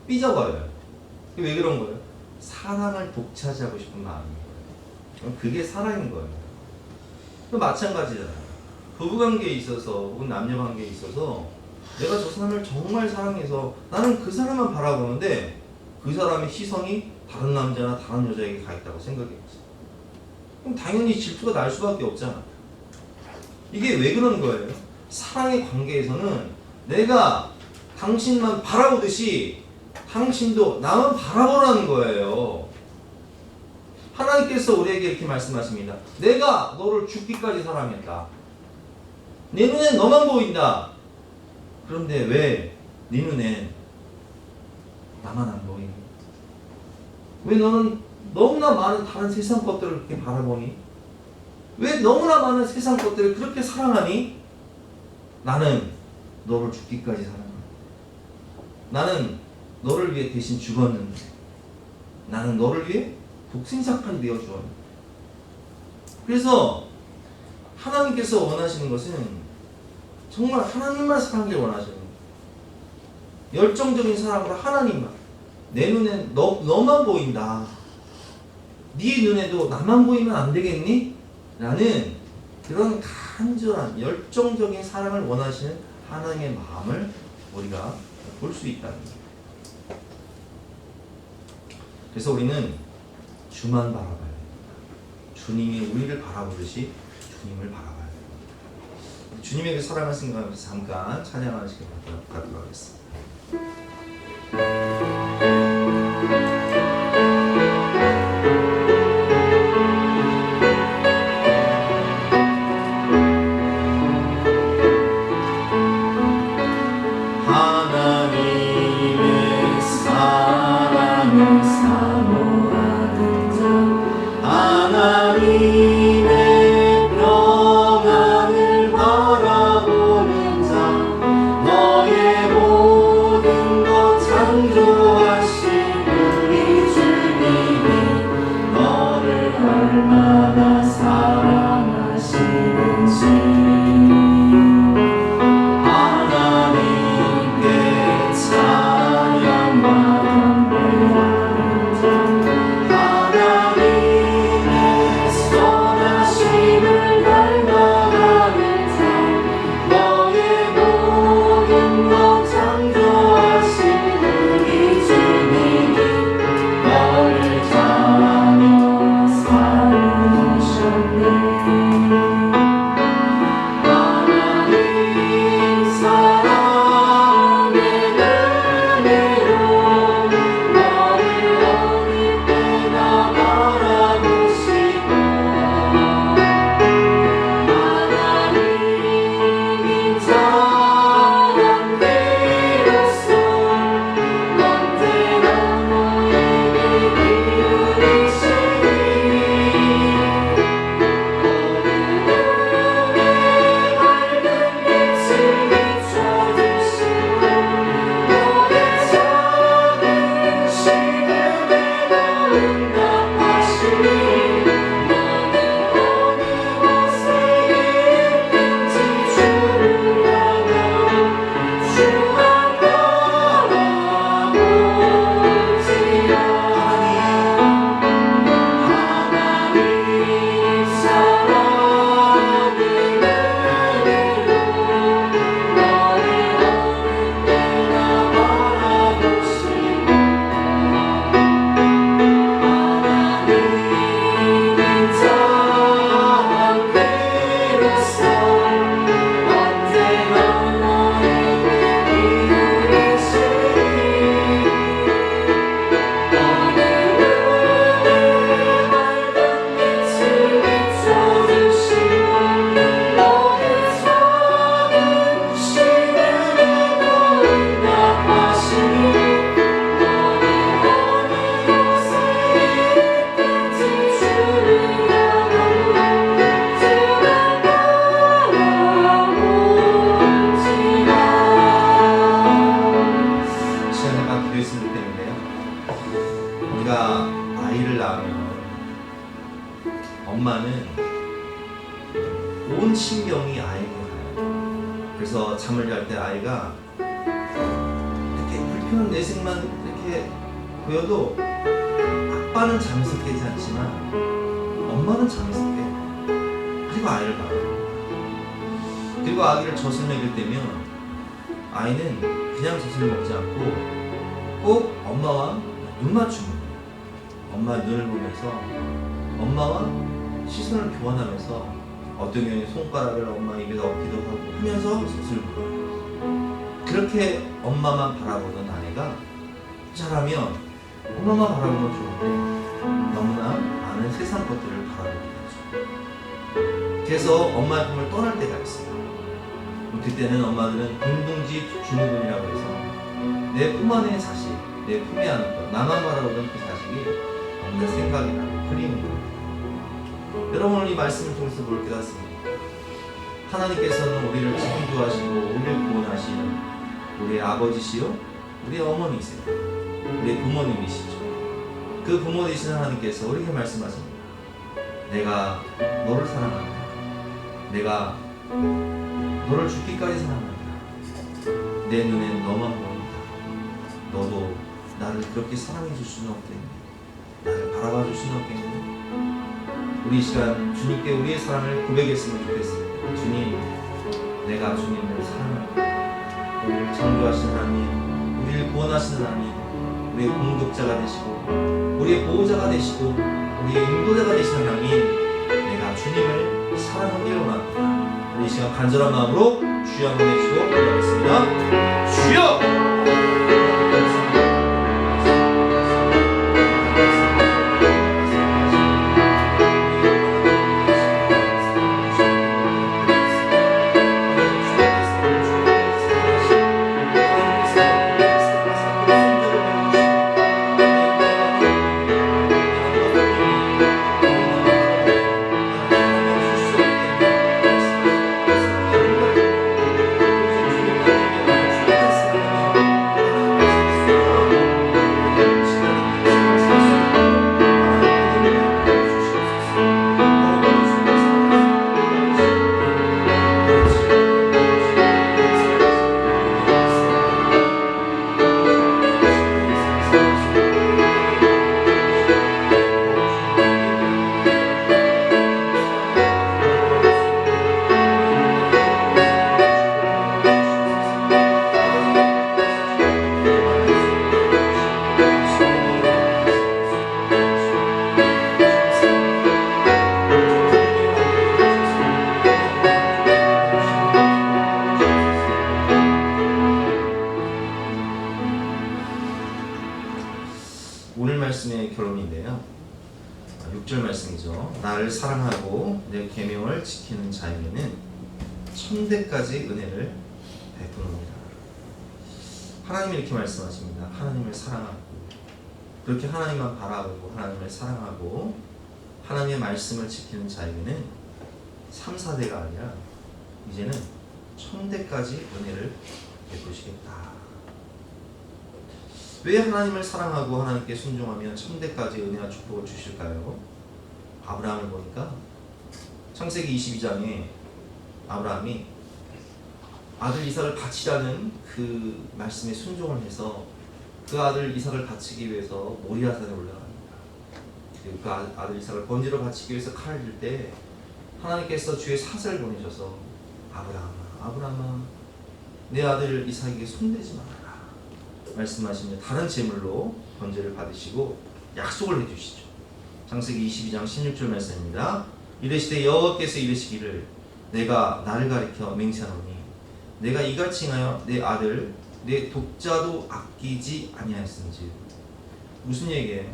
Speaker 1: 삐져버려요. 왜 그런 거예요? 사랑을 독차지하고 싶은 마음인 거예요. 그게 사랑인 거예요. 마찬가지잖아요. 부부관계에 있어서 혹은 남녀관계에 있어서 내가 저 사람을 정말 사랑해서 나는 그 사람만 바라보는데 그 사람의 시선이 다른 남자나 다른 여자에게 가 있다고 생각해봤어. 그럼 당연히 질투가 날 수밖에 없잖아. 이게 왜 그러는 거예요? 사랑의 관계에서는 내가 당신만 바라보듯이 당신도 나만 바라보라는 거예요. 하나님께서 우리에게 이렇게 말씀하십니다. 내가 너를 죽기까지 사랑했다. 내 눈엔 너만 보인다. 그런데 왜 네 눈엔 나만 안 보이니? 왜 너는 너무나 많은 다른 세상 것들을 그렇게 바라보니? 왜 너무나 많은 세상 것들을 그렇게 사랑하니? 나는 너를 죽기까지 사랑한다. 나는 너를 위해 대신 죽었는데, 나는 너를 위해 독생자까지 되어 주었는데. 그래서 하나님께서 원하시는 것은 정말 하나님만 사랑하길 원하시는 거예요. 열정적인 사랑으로 하나님만. 내 눈엔 너만 보인다. 네 눈에도 나만 보이면 안 되겠니? 라는 그런 간절한 열정적인 사랑을 원하시는 하나님의 마음을 우리가 볼 수 있다는 거예요. 그래서 우리는 주만 바라봐야 됩니다. 주님이 우리를 바라보듯이 주님을 바라봐야 됩니다. 주님에게 사랑을 생각하면서 잠깐 찬양하는 시간 갖도록 하겠습니다.
Speaker 3: 하나님의 사랑을 사모하는 자, 하나님의 평안을 바라보는 자, 너의 모든 것 창조하신 우리 주님이 너를 얼마나 사랑하시는지
Speaker 1: 엄마는 온 신경이 아이에게 가요. 그래서 잠을 잘 때 아이가 이렇게 불편한 내색만 이렇게 보여도 아빠는 잠에서 깨지 않지만 엄마는 잠에서 깨요. 그리고 아이를 봐요. 그리고 아기를 젖을 먹일 때면 아이는 그냥 젖을 먹지 않고 꼭 엄마와 눈 맞춤을 해요. 엄마 눈을 보면서 엄마와 시선을 교환하면서 어떤 경우에 손가락을 엄마 입에다 얹기도 하고 하면서 젖을 먹어요. 그렇게 엄마만 바라보던 아이가 자라면 엄마만 바라보면 좋은데 너무나 많은 세상 것들을 바라보게 되죠. 그래서 엄마의 품을 떠날 때가 있어요. 그때는 엄마들은 공동지 주무군이라고 해서 내 품 안의 자식, 내 품에 안은 것, 나만 바라보던 그 자식이 없는 생각이나 그림입니다. 여러분 오늘 이 말씀을 통해서 뭘 깨닫습니까? 하나님께서는 우리를 창조하시고 우리를 구원하시는 우리의 아버지시요 우리의 어머니세요. 우리의 부모님이시죠. 그 부모 되시는 하나님께서 우리에게 말씀하십니다. 내가 너를 사랑한다. 내가 너를 죽기까지 사랑한다. 내 눈엔 너만 보인다. 너도 나를 그렇게 사랑해 줄 수는 없겠니? 나를 바라봐 줄 수는 없겠니? 우리 이 시간 주님께 우리의 사랑을 고백했으면 좋겠습니다. 주님, 내가 주님을 사랑합니다. 우리를 창조하신 하나님, 우리를 구원하시는 하나님, 우리의 공급자가 되시고 우리의 보호자가 되시고 우리의 인도자가 되시는 하나님, 내가 주님을 사랑하기를 원합니다. 우리 이 시간 간절한 마음으로 주여 한번 해주시고 기도하겠습니다. 주여! 오늘 말씀의 결론인데요. 6절 말씀이죠. 나를 사랑하고 내 계명을 지키는 자에게는 천대까지 은혜를 베푸느니라. 하나님이 이렇게 말씀하십니다. 하나님을 사랑하고 그렇게 하나님만 바라보고 하나님을 사랑하고 하나님의 말씀을 지키는 자에게는 3, 4대가 아니라 이제는 천대까지 은혜를 베푸시겠다. 왜 하나님을 사랑하고 하나님께 순종하면 천대까지 은혜와 축복을 주실까요? 아브라함을 보니까 창세기 22장에 아브라함이 아들 이삭을 바치라는 그 말씀에 순종을 해서 그 아들 이삭을 바치기 위해서 모리아산에 올라갑니다. 그리고 그 아들 이삭을 번제로 바치기 위해서 칼을 들 때 하나님께서 주의 사자를 보내셔서 아브라함아 내 아들 이삭에게 손대지 말아라 말씀하시면 다른 제물로 번제를 받으시고 약속을 해주시죠. 창세기 22장 16절 말씀입니다. 이르시되 여호와께서 이르시기를 내가 나를 가리켜 맹세하노니 내가 이같이 행하여 내 아들 내 독자도 아끼지 아니하였은지. 무슨 얘기예요?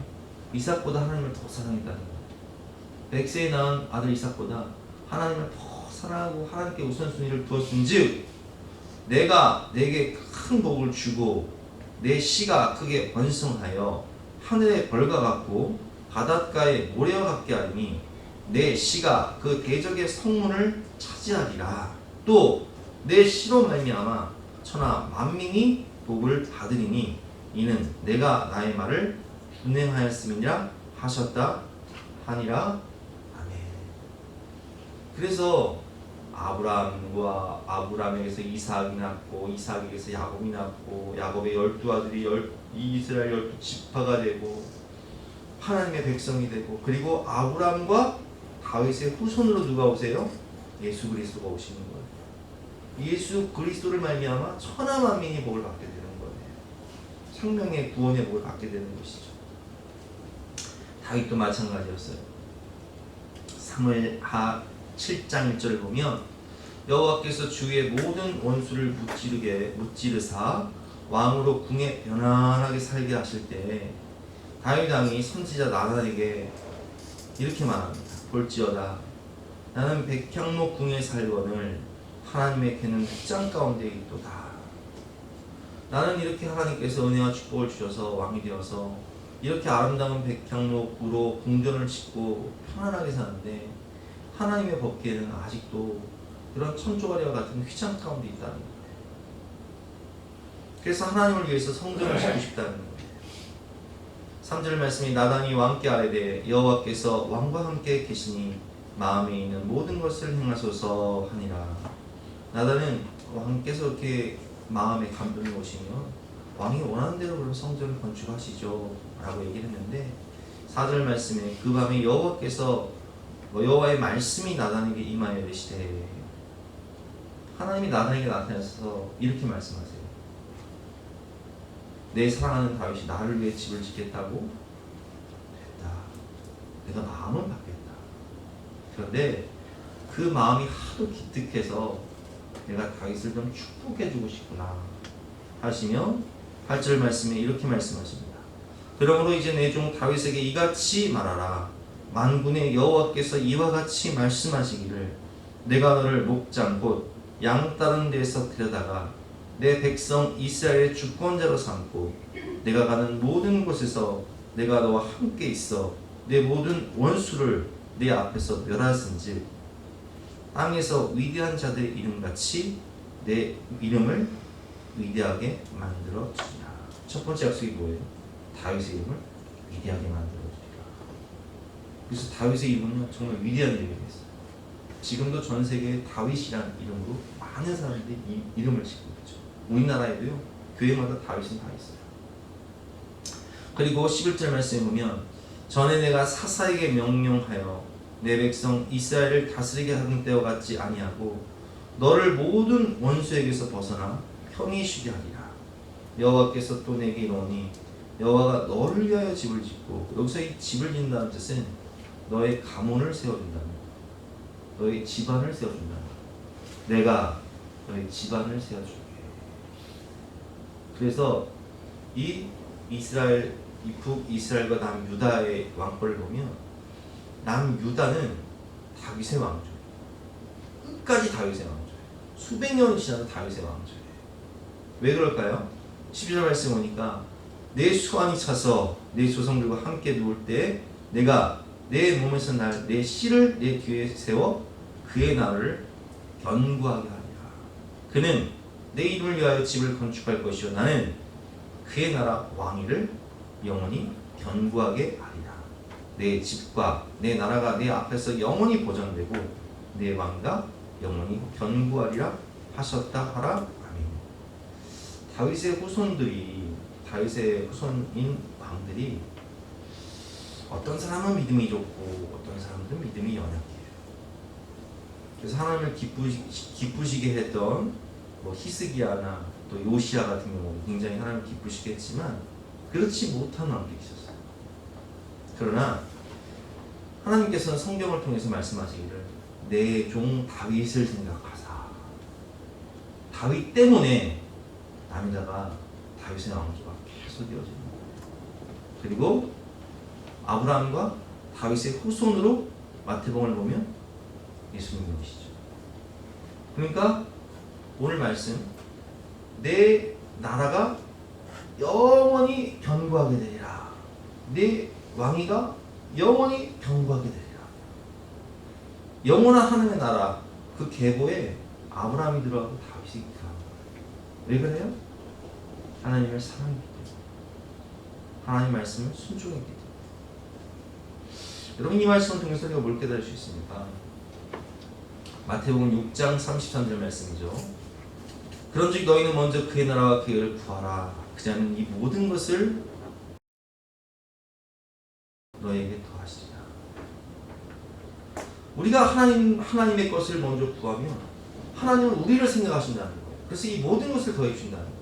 Speaker 1: 이삭보다 하나님을 더 사랑했다는 거예요. 100세에 낳은 아들 이삭보다 하나님을 더 사랑하고 하나님께 우선순위를 두었은즉 내가 내게 큰 복을 주고 내 씨가 크게 번성하여 하늘의 벌과 같고 바닷가의 모래와 같게 하리니 내 씨가 그 대적의 성문을 차지하리라. 또 내 씨로 말미암아 천하 만민이 복을 받으리니 이는 내가 나의 말을 준행하였음이니라 하셨다 하니라. 아멘. 그래서 아브라함에게서 이삭이 낳고 이삭에게서 야곱이 낳고 야곱의 12아들이 이스라엘 12지파가 되고 하나님의 백성이 되고 그리고 아브라함과 다윗의 후손으로 누가 오세요? 예수 그리스도가 오시는 거예요. 예수 그리스도를 말미암아 천하 만민이 복을 받게 되는 거예요. 생명의 구원의 복을 받게 되는 것이죠. 다윗도 마찬가지였어요. 사무엘하 7장 1절을 보면 여호와께서 주의 모든 원수를 무찌르사 왕으로 궁에 편안하게 살게 하실 때 다윗 왕이 선지자 나단에게 이렇게 말합니다. 볼지어다 나는 백향로 궁에 살거늘 하나님의 궤는 흑장 가운데 있도다. 나는 이렇게 하나님께서 은혜와 축복을 주셔서 왕이 되어서 이렇게 아름다운 백향로 구로 궁전을 짓고 편안하게 사는데 하나님의 법궤는 아직도 그런 천조가리와 같은 휘장 가운데 있다는 거예요. 그래서 하나님을 위해서 성전을 짓고 싶다는 거예요. 3절 말씀이 나단이 왕께 아뢰되 여호와께서 왕과 함께 계시니 마음에 있는 모든 것을 행하소서 하니라. 나단은 왕께서 이렇게 마음에 감동이 오시면 왕이 원하는 대로 그런 성전을 건축하시죠 라고 얘기를 했는데 4절 말씀에 그 밤에 여호와께서 여호와의 말씀이 나단에게 임하여 이르시되 하나님이 나단에게 나타나셔서 이렇게 말씀하세요. 내 사랑하는 다윗이 나를 위해 집을 짓겠다고? 됐다. 내가 마음은 받겠다. 그런데 그 마음이 하도 기특해서 내가 다윗을 좀 축복해주고 싶구나 하시며 8절 말씀에 이렇게 말씀하십니다. 그러므로 이제 내 종 다윗에게 이같이 말하라. 만군의 여호와께서 이와 같이 말씀하시기를 내가 너를 목장 곧 양 따른 데에서 데려다가 내 백성 이스라엘의 주권자로 삼고 내가 가는 모든 곳에서 내가 너와 함께 있어 내 모든 원수를 내 앞에서 멸하신즉 땅에서 위대한 자들의 이름같이 내 이름을 위대하게 만들어 주리라. 첫 번째 약속이 뭐예요? 다윗의 이름을 위대하게 만들어 주리라. 그래서 다윗의 이름은 정말 위대한 이름이 됐어요. 지금도 전 세계에 다윗이라는 이름으로 많은 사람들이 이 이름을 짓고 있죠. 우리나라에도요 교회마다 다윗은 다 있어요. 그리고 11절 말씀에 보면 전에 내가 사사에게 명령하여 내 백성 이스라엘을 다스리게 하는 때와 같지 아니하고 너를 모든 원수에게서 벗어나 편히 쉬게 하리라. 여호와께서 또 내게 이르노니 여호와가 너를 위하여 집을 짓고 여기서 이 집을 짓는다는 뜻은 너의 가문을 세워준다는 너의 집안을 세워준다는 내가 너의 집안을 세워줄게. 그래서 이 이스라엘 이 북이스라엘과 남유다의 왕권을 보면 남유다는 다윗의 왕조예요. 끝까지 다윗의 왕조예요. 수백 년이 지나도 다윗의 왕조예요. 왜 그럴까요? 12절 말씀 보니까 내 수완이 차서 내 조상들과 함께 누울 때 내가 내 몸에서 내 씨를 내 뒤에 세워 그의 나라를 견고하게 하리라. 그는 내 이름을 위하여 집을 건축할 것이요 나는 그의 나라 왕위를 영원히 견고하게 하리라. 내 집과 내 나라가 내 앞에서 영원히 보존되고 내 왕가 영원히 견고하리라 하셨다 하라. 아멘. 다윗의 후손인 왕들이 어떤 사람은 믿음이 좋고 어떤 사람들은 믿음이 연약해요. 그래서 하나님을 기쁘시게 했던 히스기야나 또 요시야 같은 경우 굉장히 하나님을 기쁘시게 했지만 그렇지 못한 왕들이 있었어요. 그러나 하나님께서는 성경을 통해서 말씀하시기를 내 종 다윗을 생각하사 다윗 때문에 남자가 다윗의 왕조가 계속 이어지는 거예요. 그리고 아브라함과 다윗의 후손으로 마태복음을 보면 예수님이시죠. 그러니까 오늘 말씀 내 나라가 영원히 견고하게 되리라. 내 왕위가 영원히 견고하게 되리라. 영원한 하나님의 나라 그 계보에 아브라함이 들어가고 다윗이 들어간 거예요. 왜 그래요? 하나님을 사랑했기 때문에. 하나님 말씀을 순종했기 때문에. 여러분 이 말씀을 통해서 우리가 뭘 깨달을 수 있습니까? 마태복음 6장 33절 말씀이죠. 그런즉 너희는 먼저 그의 나라와 그의 의를 구하라. 그자는 이 모든 것을 너에게 더하시리라. 우리가 하나님의 것을 먼저 구하면 하나님은 우리를 생각하신다는 거예요. 그래서 이 모든 것을 더해 준다는 거예요.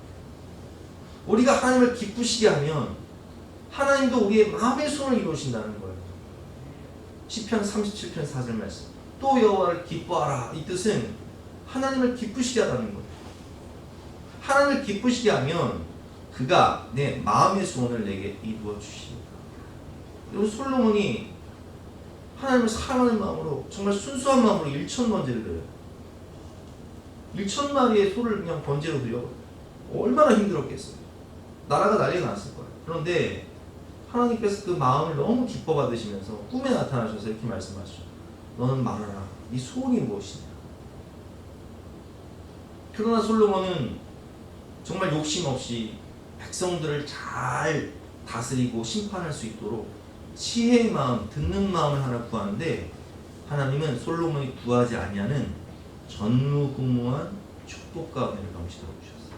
Speaker 1: 우리가 하나님을 기쁘시게 하면 하나님도 우리의 마음의 소원을 이루신다는 거예요. 시편 37편 4절 말씀. 또 여호와를 기뻐하라. 이 뜻은 하나님을 기쁘시게 하다는 거예요. 하나님을 기쁘시게 하면 그가 내 마음의 소원을 내게 이루어 주십니다. 여러분, 솔로몬이 하나님을 사랑하는 마음으로, 정말 순수한 마음으로 1,000번제를 드려요. 1,000마리의 소를 그냥 번제로 드려. 얼마나 힘들었겠어요. 나라가 난리가 났을 거예요. 그런데 하나님께서 그 마음을 너무 기뻐 받으시면서 꿈에 나타나셔서 이렇게 말씀하시죠. 너는 말하라. 네 소원이 무엇이냐. 그러나 솔로몬은 정말 욕심 없이 백성들을 잘 다스리고 심판할 수 있도록 지혜의 마음, 듣는 마음을 하나 구하는데, 하나님은 솔로몬이 구하지 아니하는 전무후무한 축복과 은혜를 넘치도록 주셨어요.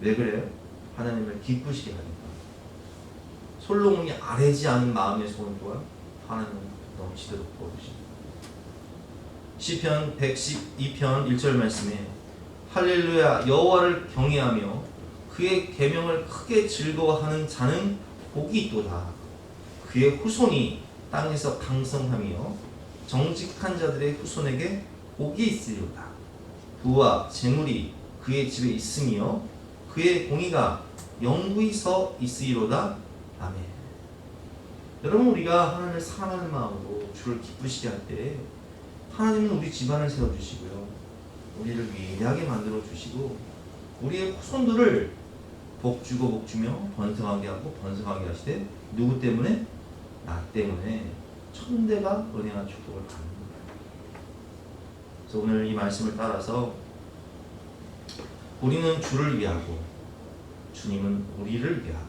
Speaker 1: 왜 그래요? 하나님을 기쁘시게 하니까. 솔로몬이 아뢰지 않은 마음의 소원 또한 하나님은 넘치도록 부어주십니다. 시편 112편 1절 말씀에 할렐루야 여호와를 경외하며 그의 계명을 크게 즐거워하는 자는 복이 있도다. 그의 후손이 땅에서 강성하며 정직한 자들의 후손에게 복이 있으리로다. 부와 재물이 그의 집에 있으며 그의 공의가 영구히 서 있으리로다. 아멘. 여러분, 우리가 하나님을 사랑하는 마음으로 주를 기쁘시게 할 때 하나님은 우리 집안을 세워주시고요, 우리를 위대하게 만들어 주시고 우리의 후손들을 복주고 복주며 번성하게 하고 번성하게 하시되, 누구 때문에? 나 때문에 천대가 은혜와 축복을 받는 거예요. 그래서 오늘 이 말씀을 따라서 우리는 주를 위하고 주님은 우리를 위하고,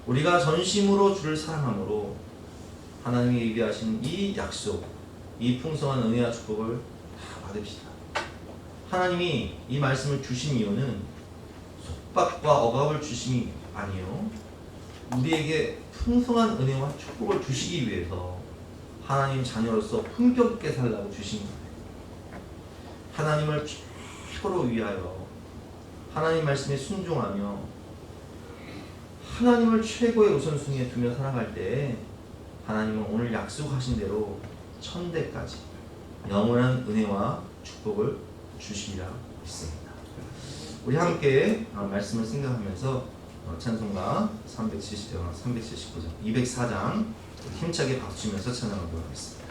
Speaker 1: 우리가 전심으로 주를 사랑함으로 하나님이 예비하신 이 약속, 이 풍성한 은혜와 축복을 다 받읍시다. 하나님이 이 말씀을 주신 이유는 속박과 억압을 주심이 아니요, 우리에게 풍성한 은혜와 축복을 주시기 위해서 하나님 자녀로서 품격 있게 살라고 주신 거예요. 하나님을 최고로 위하여 하나님 말씀에 순종하며 하나님을 최고의 우선순위에 두며 살아갈 때 하나님은 오늘 약속하신 대로 천대까지 영원한 은혜와 축복을 주시리라 믿습니다. 우리 함께 말씀을 생각하면서 찬송가 379장 204장 힘차게 박수치면서 찬양하도록 하겠습니다.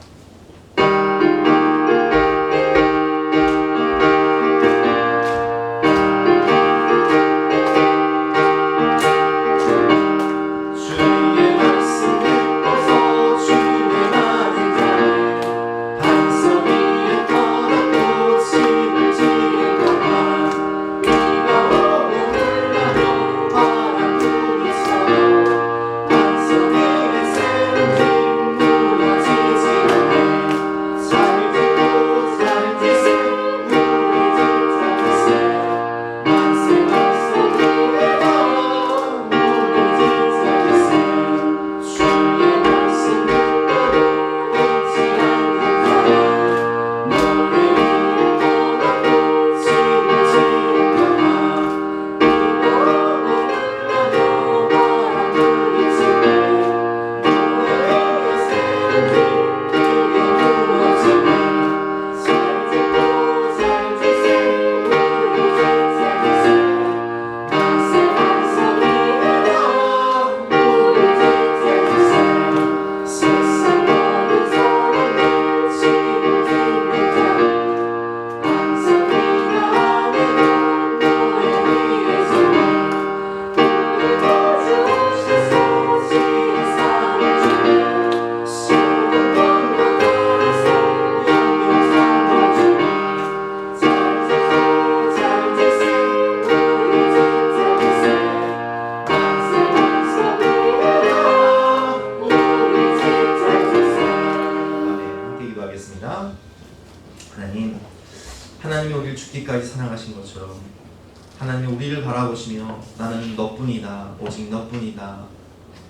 Speaker 1: 하나님이 우리를 죽기까지 사랑하신 것처럼 하나님이 우리를 바라보시며 나는 너뿐이다, 오직 너뿐이다,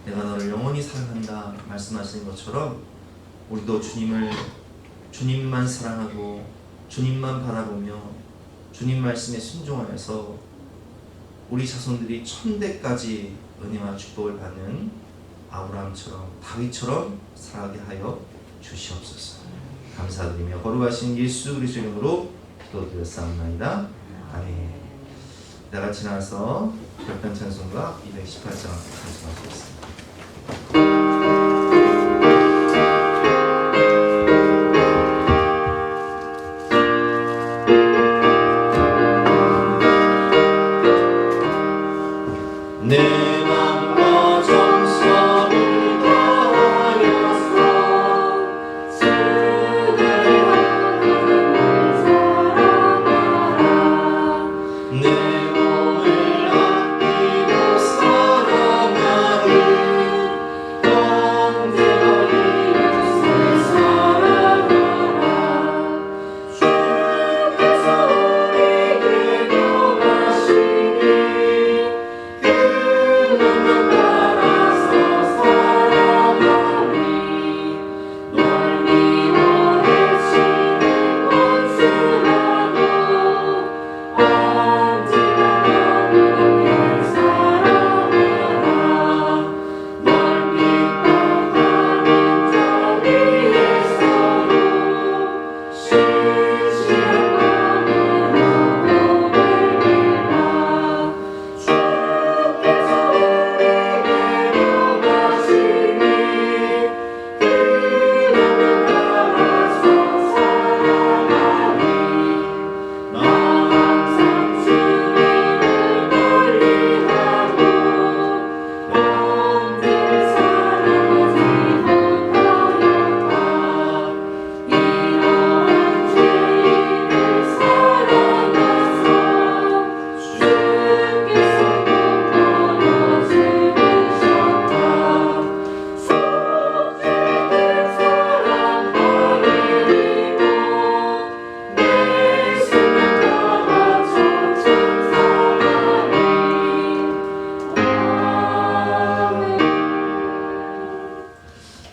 Speaker 1: 내가 너를 영원히 사랑한다 말씀하시는 것처럼 우리도 주님만 사랑하고 주님만 바라보며 주님 말씀에 순종하여서 우리 자손들이 천대까지 은혜와 축복을 받는 아브라함처럼 다윗처럼 살아가게 하여 주시옵소서. 감사드리며 거룩하신 예수 그리스도의 이름으로 기도드렸사옵나이다. 아멘. 다 같이 나와서 별단 찬송가 218장 찬송하시겠습니다.
Speaker 3: 내 맘과 정성을 다하여서 주를 하나님을 사랑하라. 내 몸을 아끼고 사랑하리. 언제나 이웃을 사랑하라. 주께서 우리에게 명하시니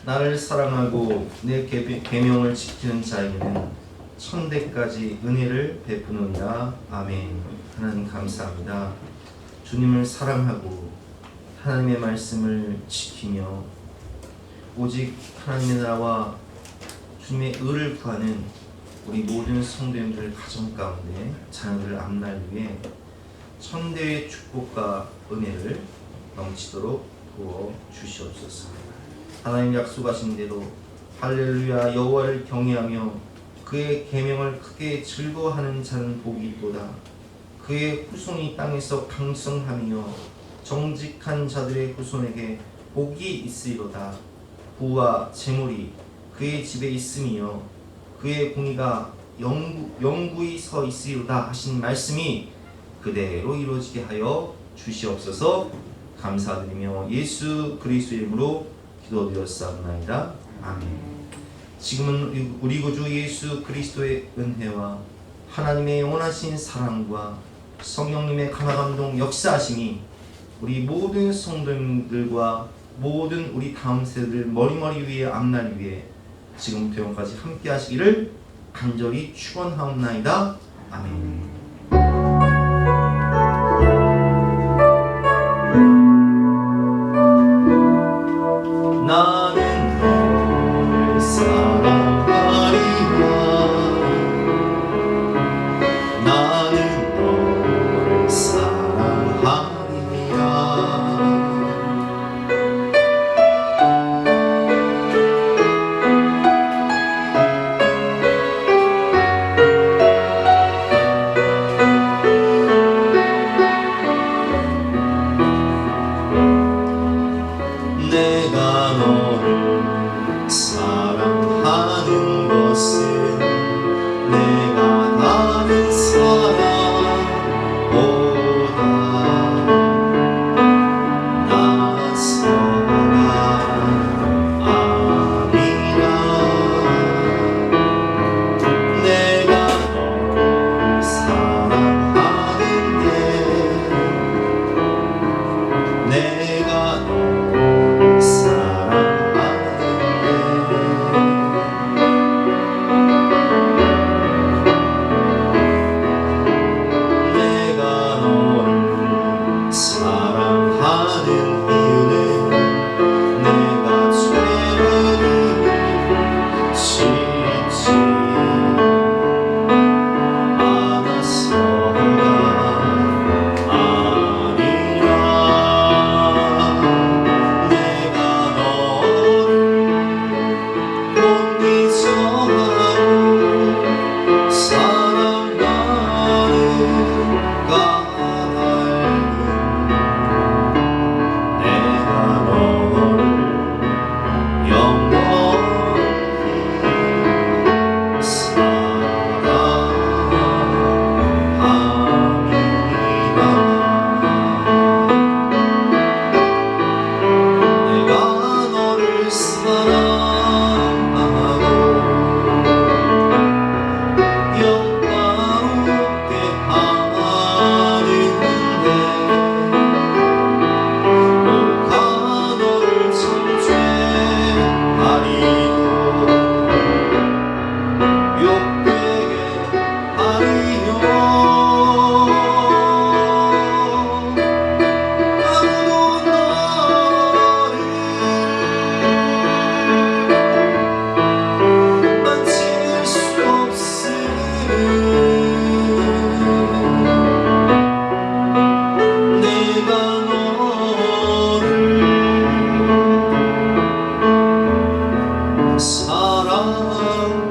Speaker 1: 나를 사랑하고 내 계명을 지키는 자에게는 천대까지 은혜를 베푸느니라. 아멘. 하나님 감사합니다. 주님을 사랑하고 하나님의 말씀을 지키며 오직 하나님의 나라와 주님의 의를 구하는 우리 모든 성도님들 가정 가운데 자녀들을 앞날 위해 천대의 축복과 은혜를 넘치도록 부어 주시옵소서. 하나님 약속하신 대로 할렐루야 여호와를 경외하며 그의 계명을 크게 즐거워하는 자는 복이 있도다. 그의 후손이 땅에서 강성하며 정직한 자들의 후손에게 복이 있으리로다. 부와 재물이 그의 집에 있으며 그의 공의가 영구히 서 있으리로다 하신 말씀이 그대로 이루어지게 하여 주시옵소서. 감사드리며 예수 그리스도의 이름으로 기도드렸사옵나이다. 아멘. 지금은 우리 구주 예수 그리스도의 은혜와 하나님의 영원하신 사랑과 성령님의 감화감동 역사하심이 우리 모든 성도님들과 모든 우리 다음 세대들 머리머리 위에 앞날 위에 지금부터 영까지 함께 하시기를 간절히 축원하옵나이다. 아멘. 나는 너를 사랑하리라. 나는 너를 사랑하리라. 내가 너를 사랑하는 것은 내가 다른 사람보다 낯서가 아니라. 내가 너를 사랑하는데 내가 너를 사랑하는데
Speaker 3: 사랑하고 영광롭게 하는데 오가 너를 정죄하리요 욕되게 하리요 아무도 너를 만질 수 없으니 내가 너를 사랑함이